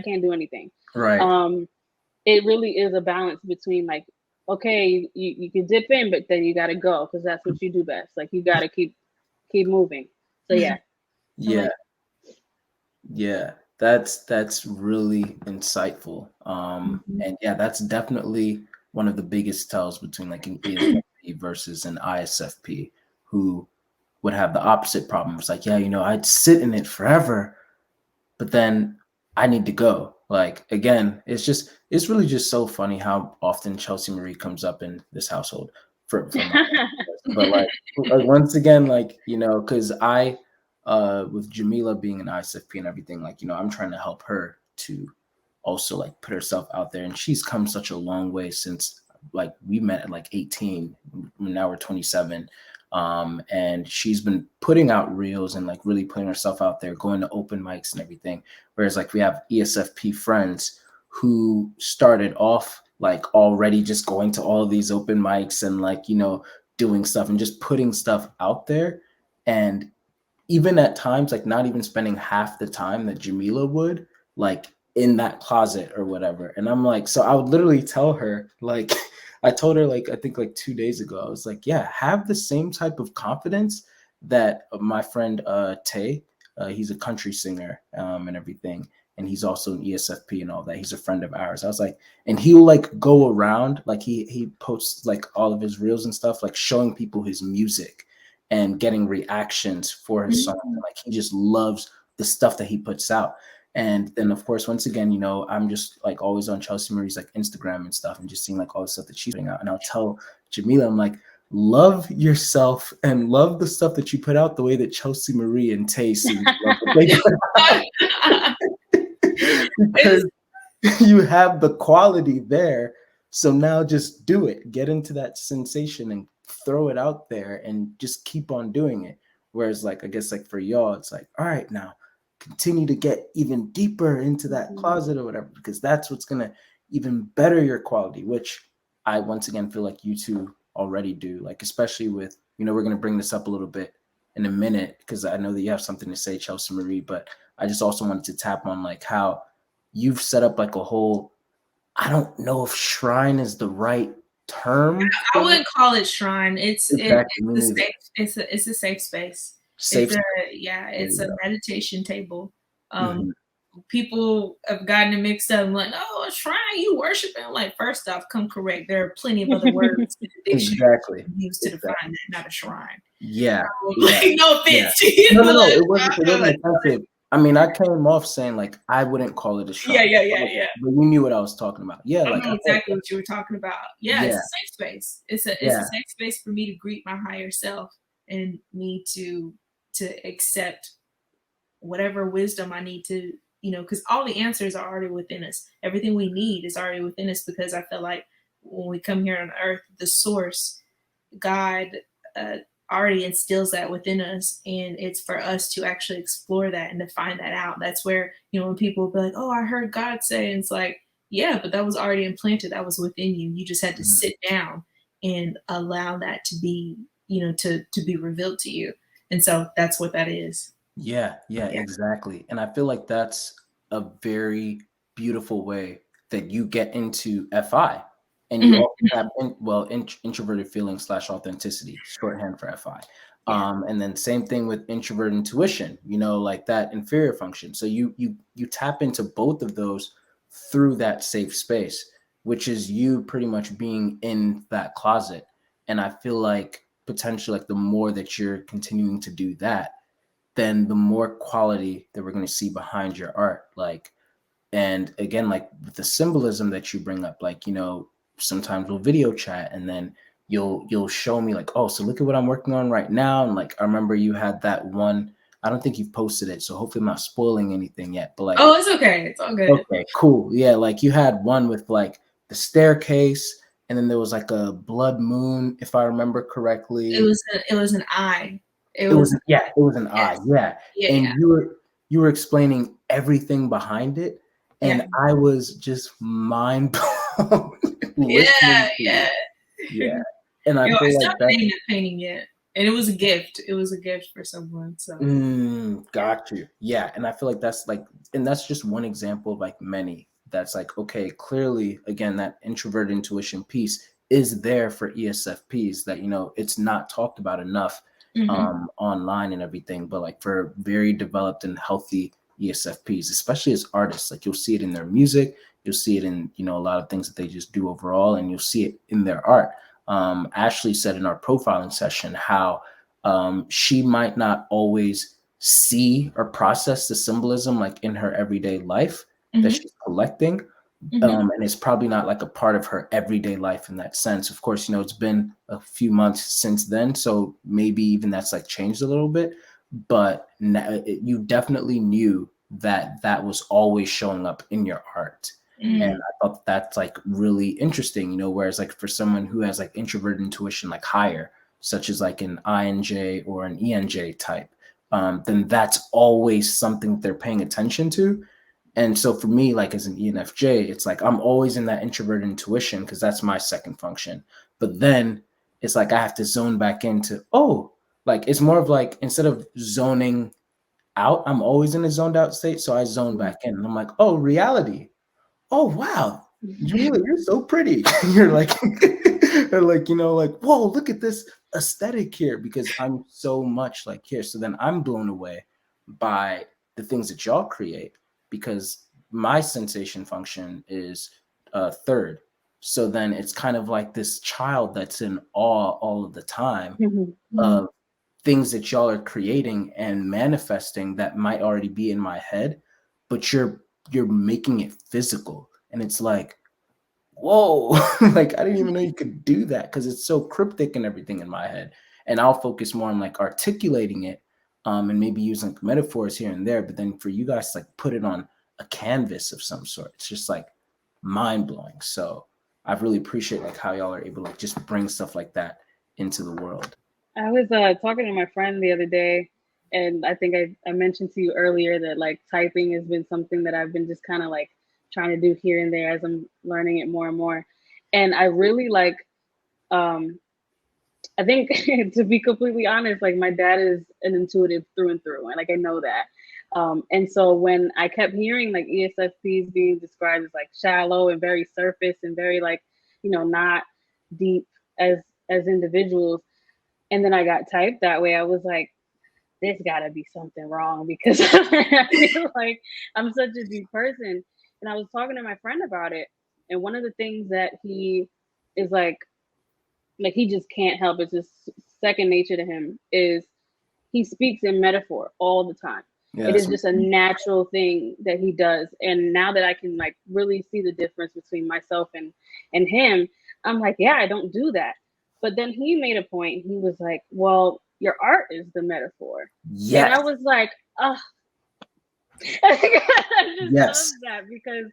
can't do anything. It really is a balance between like, okay, you can dip in, but then you got to go because that's what you do best. Like you got to keep moving. So yeah, that's really insightful. And yeah, that's definitely one of the biggest tells between like an ESFP versus an ISFP, who would have the opposite problem. It's like, yeah, you know, I'd sit in it forever, but then I need to go. Like, again, it's really just so funny how often Chelsea Marie comes up in this household for my but like once again, like, you know, because I with Jamila being an ISFP and everything, like, you know, I'm trying to help her to also like put herself out there, and she's come such a long way since like we met at like 18. Now we're 27. And she's been putting out reels and like really putting herself out there, going to open mics and everything. Whereas like we have ESFP friends who started off like already just going to all of these open mics and like, you know, doing stuff and just putting stuff out there. And even at times, like not even spending half the time that Jamila would, like in that closet or whatever. And I'm like, so I would literally tell her, like, I told her, like, I think like 2 days ago, I was like, yeah, have the same type of confidence that my friend Tay, he's a country singer and everything. And he's also an ESFP and all that. He's a friend of ours. I was like, and he'll like go around, like he posts like all of his reels and stuff, like showing people his music and getting reactions for his song. Like he just loves the stuff that he puts out. And then of course, once again, you know, I'm just like always on Chelsea Marie's like Instagram and stuff and just seeing like all the stuff that she's putting out. And I'll tell Jamila, I'm like, love yourself and love the stuff that you put out the way that Chelsea Marie and Tay seem to love what they put out. Because you have the quality there. So now just do it. Get into that sensation and throw it out there and just keep on doing it. Whereas like, I guess like for y'all, it's like, all right, now continue to get even deeper into that closet or whatever, because that's what's going to even better your quality, which I once again feel like you two already do. Like, especially with, you know, we're going to bring this up a little bit in a minute because I know that you have something to say, Chelsea Marie, but I just also wanted to tap on like how you've set up like a whole, I don't know if shrine is the right term. I wouldn't call it shrine. It's exactly. it's a safe space. Safe. It's a meditation table. People have gotten it mixed up. I'm like, oh, a shrine, you worshiping? Like, first off, come correct. There are plenty of other words in the dictionary used to define that, not a shrine. Yeah. Like, no offense to you. No, it wasn't offensive. I mean, I came off saying like I wouldn't call it a shrine. Yeah. But you knew what I was talking about. Yeah, I like know exactly what you were talking about. Yeah, it's a safe space. It's a safe space for me to greet my higher self and me to accept whatever wisdom I need to, you know, because all the answers are already within us. Everything we need is already within us, because I feel like when we come here on earth, the source, God, already instills that within us, and it's for us to actually explore that and to find that out. That's where, you know, when people be like, oh, I heard God say, and it's like, yeah, but that was already implanted. That was within you. You just had to sit down and allow that to be, you know, to be revealed to you. And so that's what that is. Yeah, exactly. And I feel like that's a very beautiful way that you get into FI. And you also have introverted feelings / authenticity, shorthand for FI. And then same thing with introvert intuition, you know, like that inferior function. So you tap into both of those through that safe space, which is you pretty much being in that closet. And I feel like potentially like the more that you're continuing to do that, then the more quality that we're going to see behind your art. Like, and again, like with the symbolism that you bring up, like, you know, sometimes we'll video chat and then you'll show me like, oh, so look at what I'm working on right now. And like, I remember you had that one, I don't think you've posted it, so hopefully I'm not spoiling anything yet, but like, oh, it's okay. It's all good. Okay, cool. Yeah. Like you had one with like the staircase, and then there was like a blood moon, if I remember correctly. It was an eye. It was an eye. Yeah. And you were explaining everything behind it. And I was just mind blown. Yeah. And I feel like that painting yet. And it was a gift. It was a gift for someone. So got you. Yeah. And I feel like that's like, and that's just one example of like many that's like, okay, clearly, again, that introvert intuition piece is there for ESFPs that, you know, it's not talked about enough online and everything, but like for very developed and healthy ESFPs, especially as artists, like you'll see it in their music, you'll see it in, you know, a lot of things that they just do overall, and you'll see it in their art. Ashley said in our profiling session how she might not always see or process the symbolism like in her everyday life that she's collecting. And it's probably not like a part of her everyday life in that sense. Of course, it's been a few months since then, so maybe even that's like changed a little bit, but you definitely knew that was always showing up in your art. And I thought that's like really interesting, whereas like for someone who has like introverted intuition like higher, such as like an INJ or an ENJ type, then that's always something they're paying attention to. And so for me, like as an ENFJ, it's like I'm always in that introverted intuition because that's my second function. But then it's like I have to zone back into, like it's more of like instead of zoning out, I'm always in a zoned out state. So I zone back in and I'm like, oh, reality. Oh, wow. Jamila, you're so pretty. You're like, like, whoa, look at this aesthetic here because I'm so much like here. So then I'm blown away by the things that y'all create, because my sensation function is third. So then it's kind of like this child that's in awe all of the time of things that y'all are creating and manifesting that might already be in my head, but you're making it physical. And it's like, whoa, like I didn't even know you could do that because it's so cryptic and everything in my head. And I'll focus more on like articulating it and maybe using like metaphors here and there. But then for you guys to like put it on a canvas of some sort, it's just like mind blowing. So I really appreciate like how y'all are able to like, just bring stuff like that into the world. I was talking to my friend the other day, and I think I mentioned to you earlier that like typing has been something that I've been just kind of like trying to do here and there as I'm learning it more and more. And I really like, I think to be completely honest, like my dad is an intuitive through and through, and like I know that. And so when I kept hearing like ESFPs being described as like shallow and very surface and very like, not deep as individuals, and then I got typed that way, I was like, there's got to be something wrong because I feel like I'm such a deep person. And I was talking to my friend about it, and one of the things that he is like he just can't help, it's just second nature to him, is he speaks in metaphor all the time. It is just a natural thing that he does. And now that I can like really see the difference between myself and him, I'm like, yeah, I don't do that. But then he made a point. He was like, well, your art is the metaphor. Yes. And I was like, oh, I just love that, because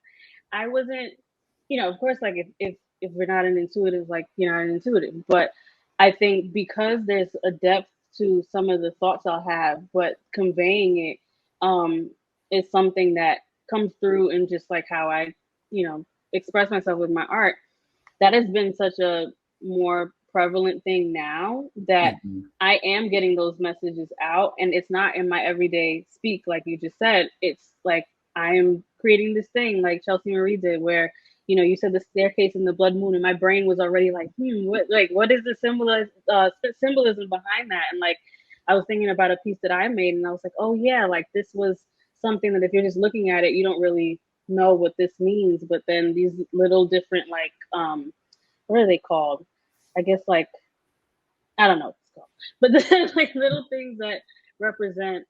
I wasn't, of course, like if we're not an intuitive, like you're not an intuitive, but I think because there's a depth to some of the thoughts I'll have, but conveying it is something that comes through in just like how I, express myself with my art. That has been such a more prevalent thing now that I am getting those messages out, and it's not in my everyday speak, like you just said. It's like I am creating this thing like Chelsea Marie did, where you said the staircase and the blood moon, and my brain was already like, what is the symbolism behind that? And like I was thinking about a piece that I made, and I was like, oh yeah, like this was something that if you're just looking at it, you don't really know what this means. But then these little different like what are they called? I guess like I don't know what it's called, but then like little things that represent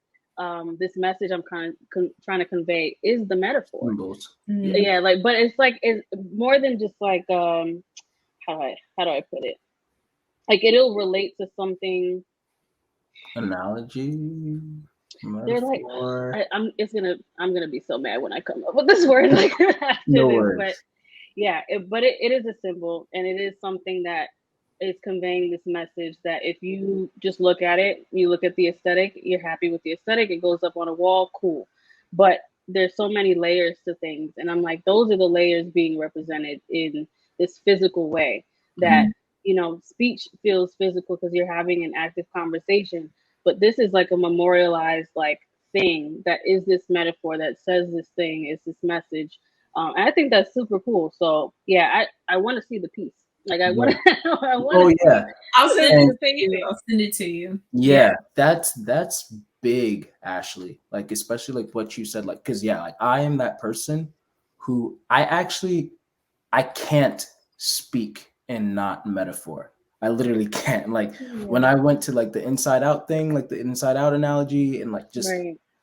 this message I'm kind of trying to convey is the metaphor. Yeah, like, but it's like it's more than just like how do I put it? Like it'll relate to something. Analogy. They're like I'm gonna be so mad when I come up with this word like after no this, worries. but yeah, it is a symbol, and it is something that is conveying this message that if you just look at it, you look at the aesthetic, you're happy with the aesthetic, it goes up on a wall, cool. But there's so many layers to things, and I'm like, those are the layers being represented in this physical way that speech feels physical because you're having an active conversation, but this is like a memorialized like thing that is this metaphor that says this thing, is this message. And I think that's super cool. So yeah, I want to see the piece. Like I want to. Oh yeah, I'll send it to you. I'll send it to you. Yeah, that's big, Ashley. Like especially like what you said, like because like I am that person who I can't speak in not metaphor. I literally can't. Like when I went to like the inside out thing, like the inside out analogy, and like just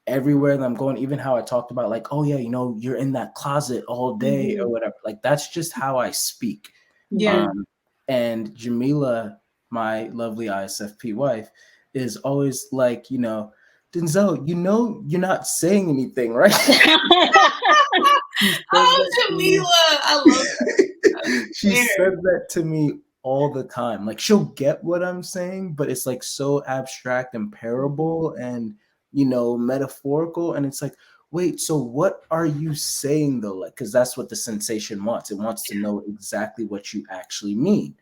everywhere that I'm going, even how I talked about like, oh yeah, you know, you're in that closet all day or whatever. Like that's just how I speak. Yeah. And Jamila, my lovely ISFP wife, is always like, you know, Denzel, you know, you're not saying anything, right? Oh, Jamila, I love that. She said that to me all the time. Like she'll get what I'm saying, but it's like so abstract and parable and, you know, metaphorical. And it's like, wait, so what are you saying though? Like, because that's what the sensation wants. It wants to know exactly what you actually mean.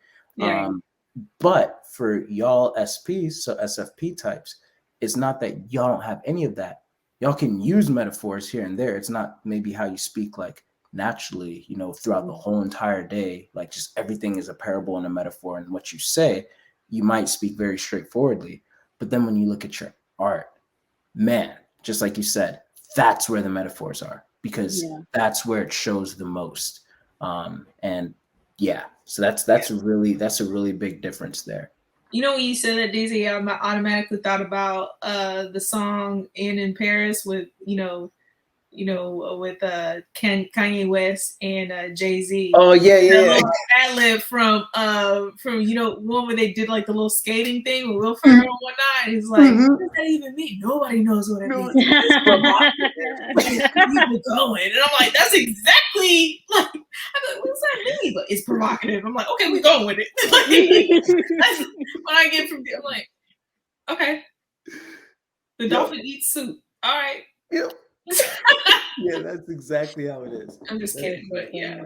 But for y'all SPs, so SFP types, it's not that y'all don't have any of that. Y'all can use metaphors here and there. It's not maybe how you speak like naturally, you know, throughout the whole entire day. Like just everything is a parable and a metaphor. And what you say, you might speak very straightforwardly. But then when you look at your art, man, just like you said, that's where the metaphors are, because that's where it shows the most. And yeah, so that's a really big difference there. You know, when you said that, Daisy, I automatically thought about the song "In Paris" with with Kanye West and Jay-Z. Oh yeah. Ad lib from one where they did like the little skating thing with Will Ferrell and whatnot. He's like, what does that even mean? Nobody knows what it means. Keep going, and I'm like, that's exactly like. I'm like, what does that mean? But it's provocative. I'm like, okay, we're going with it. When I get from there, I'm like, okay, the dolphin eats soup. All right. Yep. Yeah, that's exactly how it is. I'm just kidding, but yeah.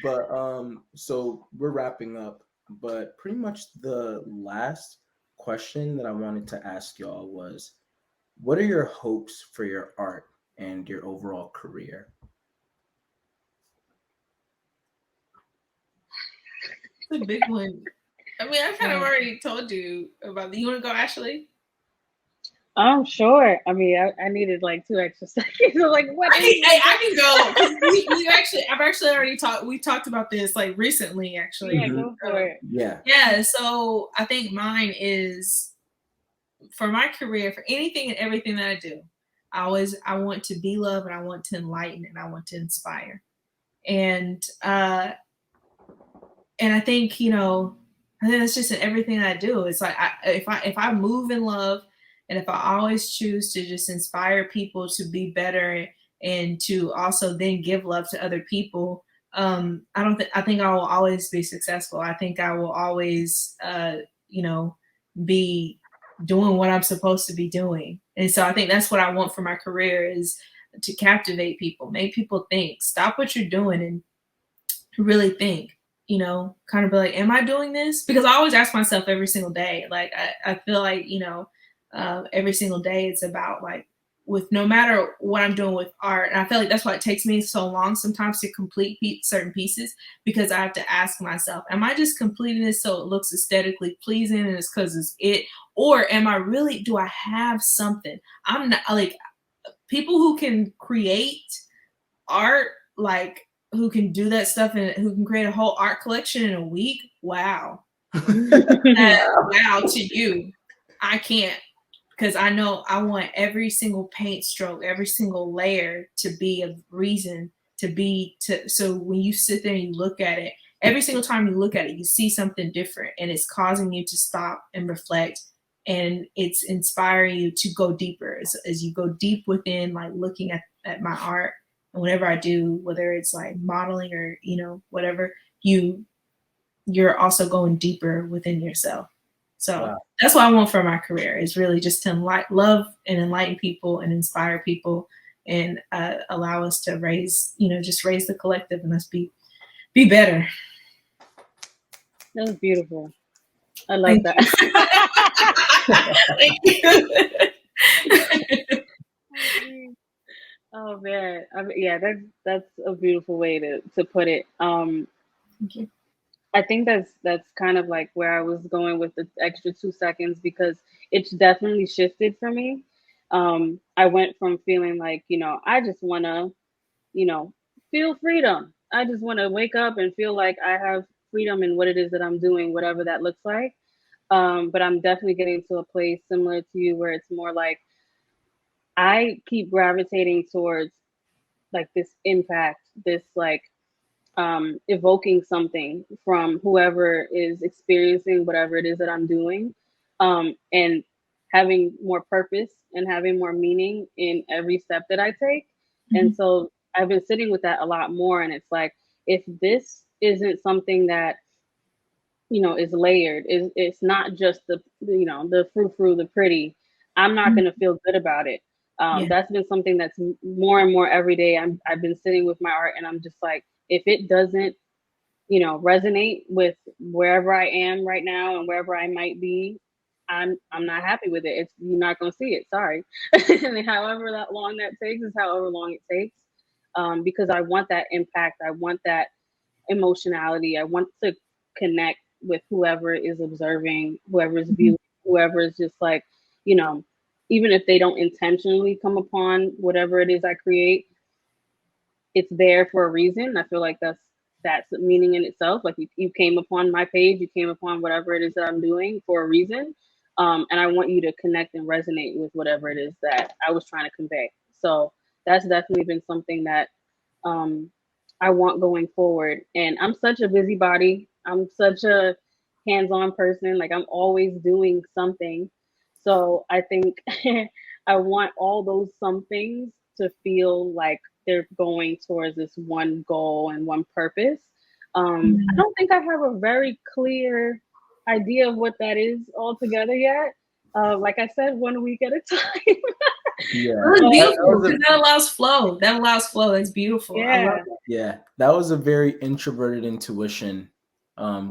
But so we're wrapping up, but pretty much the last question that I wanted to ask y'all was, what are your hopes for your art and your overall career? It's a big one. I mean, I kind of already told you about. You want to go, Ashley? Sure. I mean, I needed like 2 extra seconds. So like, what? I can go. I've actually already talked. We talked about this like recently, actually. Yeah, go for it. Yeah. So I think mine is for my career, for anything and everything that I do. I want to be loved, and I want to enlighten, and I want to inspire, and I think I think that's just in everything that I do. It's like if I move in love. And if I always choose to just inspire people to be better and to also then give love to other people, I think I will always be successful. I think I will always, be doing what I'm supposed to be doing. And so I think that's what I want for my career, is to captivate people, make people think, stop what you're doing and really think, kind of be like, am I doing this? Because I always ask myself every single day. Like, I feel like, every single day it's about like, with no matter what I'm doing with art, and I feel like that's why it takes me so long sometimes to complete certain pieces, because I have to ask myself, am I just completing this so it looks aesthetically pleasing and it's because it's it, or am I really, do I have something? I'm not like people who can create art, like who can do that stuff and who can create a whole art collection in a week. Wow. Wow to you. I can't. Because I know I want every single paint stroke, every single layer to be a reason so when you sit there and you look at it, every single time you look at it, you see something different, and it's causing you to stop and reflect, and it's inspiring you to go deeper as you go deep within, like looking at my art, and whatever I do, whether it's like modeling or, whatever, you're also going deeper within yourself. So that's what I want for my career, is really just to love and enlighten people and inspire people, and allow us to raise the collective, and us be better. That was beautiful. I love that. Thank you. Oh man, that's a beautiful way to put it. Thank you. I think that's kind of like where I was going with the extra 2 seconds, because it's definitely shifted for me. I went from feeling like, I just want to, feel freedom. I just want to wake up and feel like I have freedom in what it is that I'm doing, whatever that looks like. But I'm definitely getting to a place similar to you where it's more like I keep gravitating towards like this impact, this like evoking something from whoever is experiencing whatever it is that I'm doing, and having more purpose and having more meaning in every step that I take. Mm-hmm. And so I've been sitting with that a lot more. And it's like, if this isn't something that, you know, is layered, it's not just the, you know, the frou-frou, the pretty, I'm not going to feel good about it. That's been something that's more and more every day. I've been sitting with my art and I'm just like, if it doesn't, you know, resonate with wherever I am right now and wherever I might be, I'm not happy with it. You're not going to see it. Sorry. And however that long that takes is however long it takes. Because I want that impact. I want that emotionality. I want to connect with whoever is observing, whoever is viewing, whoever is just like, you know, even if they don't intentionally come upon whatever it is I create, it's there for a reason. I feel like that's the meaning in itself. Like you came upon my page, you came upon whatever it is that I'm doing for a reason. And I want you to connect and resonate with whatever it is that I was trying to convey. So that's definitely been something that I want going forward. And I'm such a busybody. I'm such a hands-on person. Like I'm always doing something. So I think I want all those somethings to feel like they're going towards this one goal and one purpose. I don't think I have a very clear idea of what that is altogether yet. Like I said, 1 week at a time. Yeah, that allows flow. That allows flow. That's beautiful. Yeah. I love that. Yeah, that was a very introverted intuition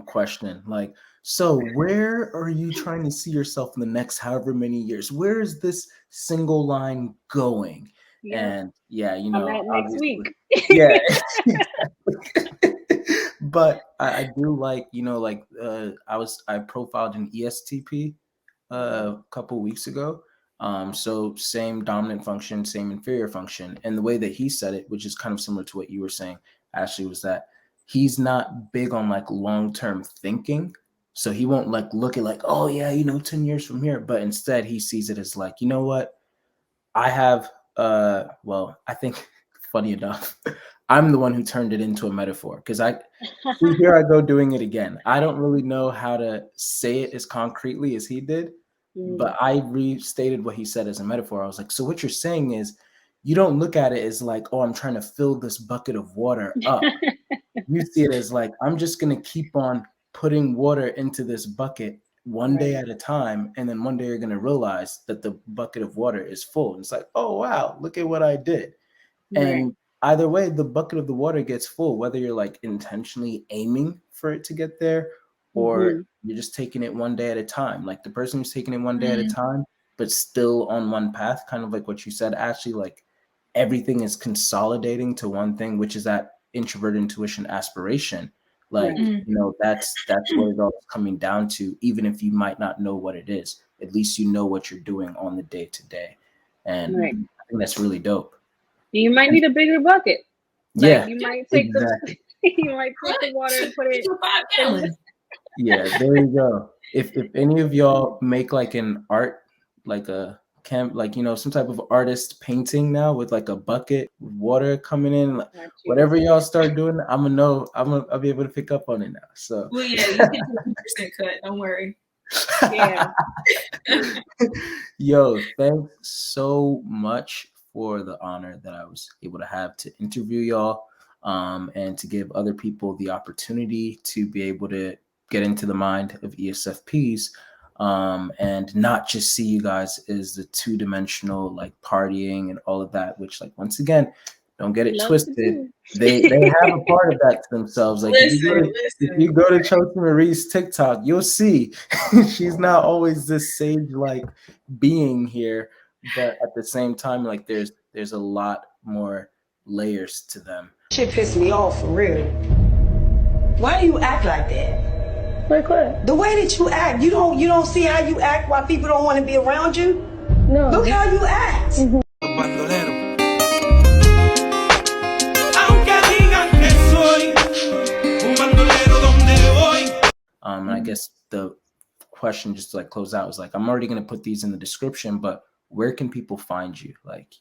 question. Like, so where are you trying to see yourself in the next however many years? Where is this single line going? Yeah. And yeah, you know, next week. Yeah. But I do like, you know, like I profiled an ESTP a couple weeks ago. So same dominant function, same inferior function. And the way that he said it, which is kind of similar to what you were saying, Ashley, was that he's not big on like long-term thinking. So he won't like look at like, oh yeah, you know, 10 years from here. But instead he sees it as like, you know what? I have, well, I think funny enough, I'm the one who turned it into a metaphor because here I go doing it again. I don't really know how to say it as concretely as he did. But I restated what he said as a metaphor. I was like, so what you're saying is you don't look at it as like, oh, I'm trying to fill this bucket of water up. You see it as like, I'm just going to keep on putting water into this bucket one day at a time. And then one day you're going to realize that the bucket of water is full. And it's like, oh, wow, look at what I did. And either way, the bucket of the water gets full, whether you're like intentionally aiming for it to get there or you're just taking it one day at a time. Like the person who's taking it one day at a time, but still on one path, kind of like what you said, actually, like everything is consolidating to one thing, which is that introvert intuition aspiration. Like, you know, that's what it's all coming down to, even if you might not know what it is, at least you know what you're doing on the day to day. And I think that's really dope. You might need a bigger bucket. Like, yeah. You might take you might take the water and put it 5 gallons. Yeah, there you go. If any of y'all make like an art, like a camp, like, you know, some type of artist painting now with like a bucket with water coming in, like, whatever y'all start doing, I'll be able to pick up on it now. So well, yeah, you can do a 2% cut. Don't worry. Yeah. Yo, thanks so much for the honor that I was able to have to interview y'all, and to give other people the opportunity to be able to get into the mind of ESFPs, and not just see you guys as the two-dimensional, like partying and all of that, which, like, once again, don't get it twisted. They have a part of that to themselves. Like, if you go to Chelsea Marie's TikTok, you'll see she's not always this sage-like being here, but at the same time, like, there's a lot more layers to them. Shit pissed me off for real. Why do you act like that? Like what? The way that you act, you don't see how you act why people don't want to be around you? No. Look how you act. Aunque digan que soy un bandolero donde voy. And I guess the question, just to like close out, is like, I'm already going to put these in the description, but where can people find you? Like,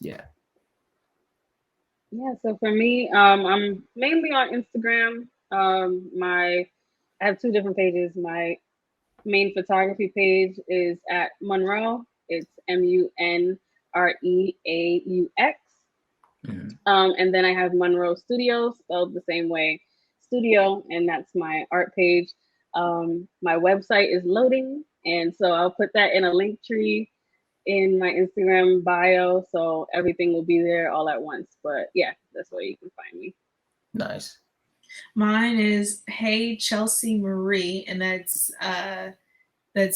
yeah. Yeah, so for me, I'm mainly on Instagram. I have two different pages. My main photography page is at Munro. It's MUNREAUX. And then I have Munro Studio, spelled the same way, studio, and that's my art page. My website is loading, and so I'll put that in a link tree in my Instagram bio, so everything will be there all at once. But yeah, that's where you can find me. Nice. Mine is Hey Chelsea Marie, and that's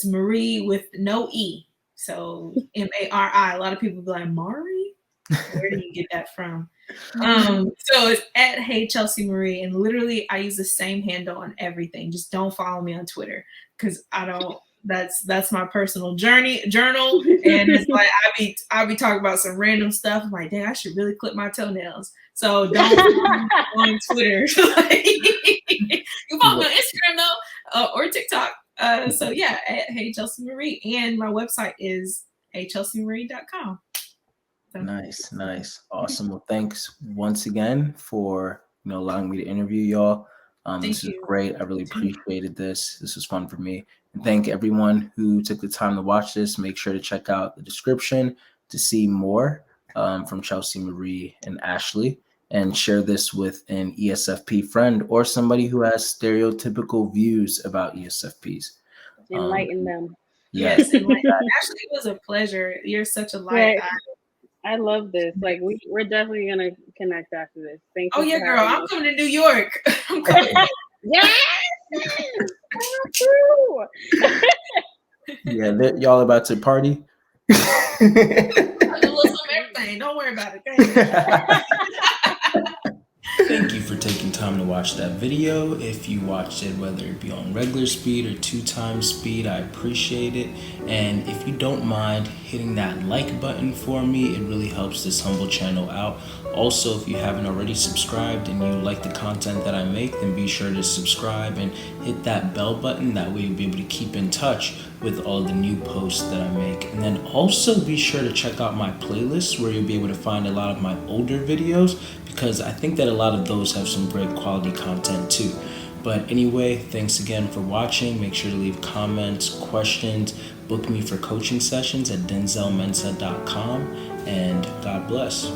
Marie with no E. So Mari. A lot of people be like, Mari? Where do you get that from? So it's at Hey Chelsea Marie, and literally I use the same handle on everything. Just don't follow me on Twitter, because I don't. That's my personal journal, and it's like I be talking about some random stuff. I'm like, dang, I should really clip my toenails. So don't follow me on Twitter. You follow me on Instagram though, or TikTok. So yeah, at Hey Chelsea Marie, and my website is heychelseamarie.com. So. Nice. Awesome. Well, thanks once again for allowing me to interview y'all. This is great. I really appreciated this. This was fun for me. And thank everyone who took the time to watch this. Make sure to check out the description to see more from Chelsea Marie and Ashley, and share this with an ESFP friend or somebody who has stereotypical views about ESFPs. Enlighten them. Yes. Ashley, it was a pleasure. You're such a light. I love this. Like we're definitely gonna connect after this. Thank you. Oh yeah, girl. I'm coming to New York. I'm coming. Yes. Yeah, y'all about to party. I do everything. Don't worry about it. Thank you for taking time to watch that video. If you watched it, whether it be on regular speed or 2x speed, I appreciate it. And if you don't mind hitting that like button for me, it really helps this humble channel out. Also, if you haven't already subscribed and you like the content that I make, then be sure to subscribe and hit that bell button. That way you'll be able to keep in touch with all the new posts that I make. And then also be sure to check out my playlist, where you'll be able to find a lot of my older videos, because I think that a lot of those have some great quality content too. But anyway, thanks again for watching. Make sure to leave comments, questions, book me for coaching sessions at denzelmensah.com, and God bless.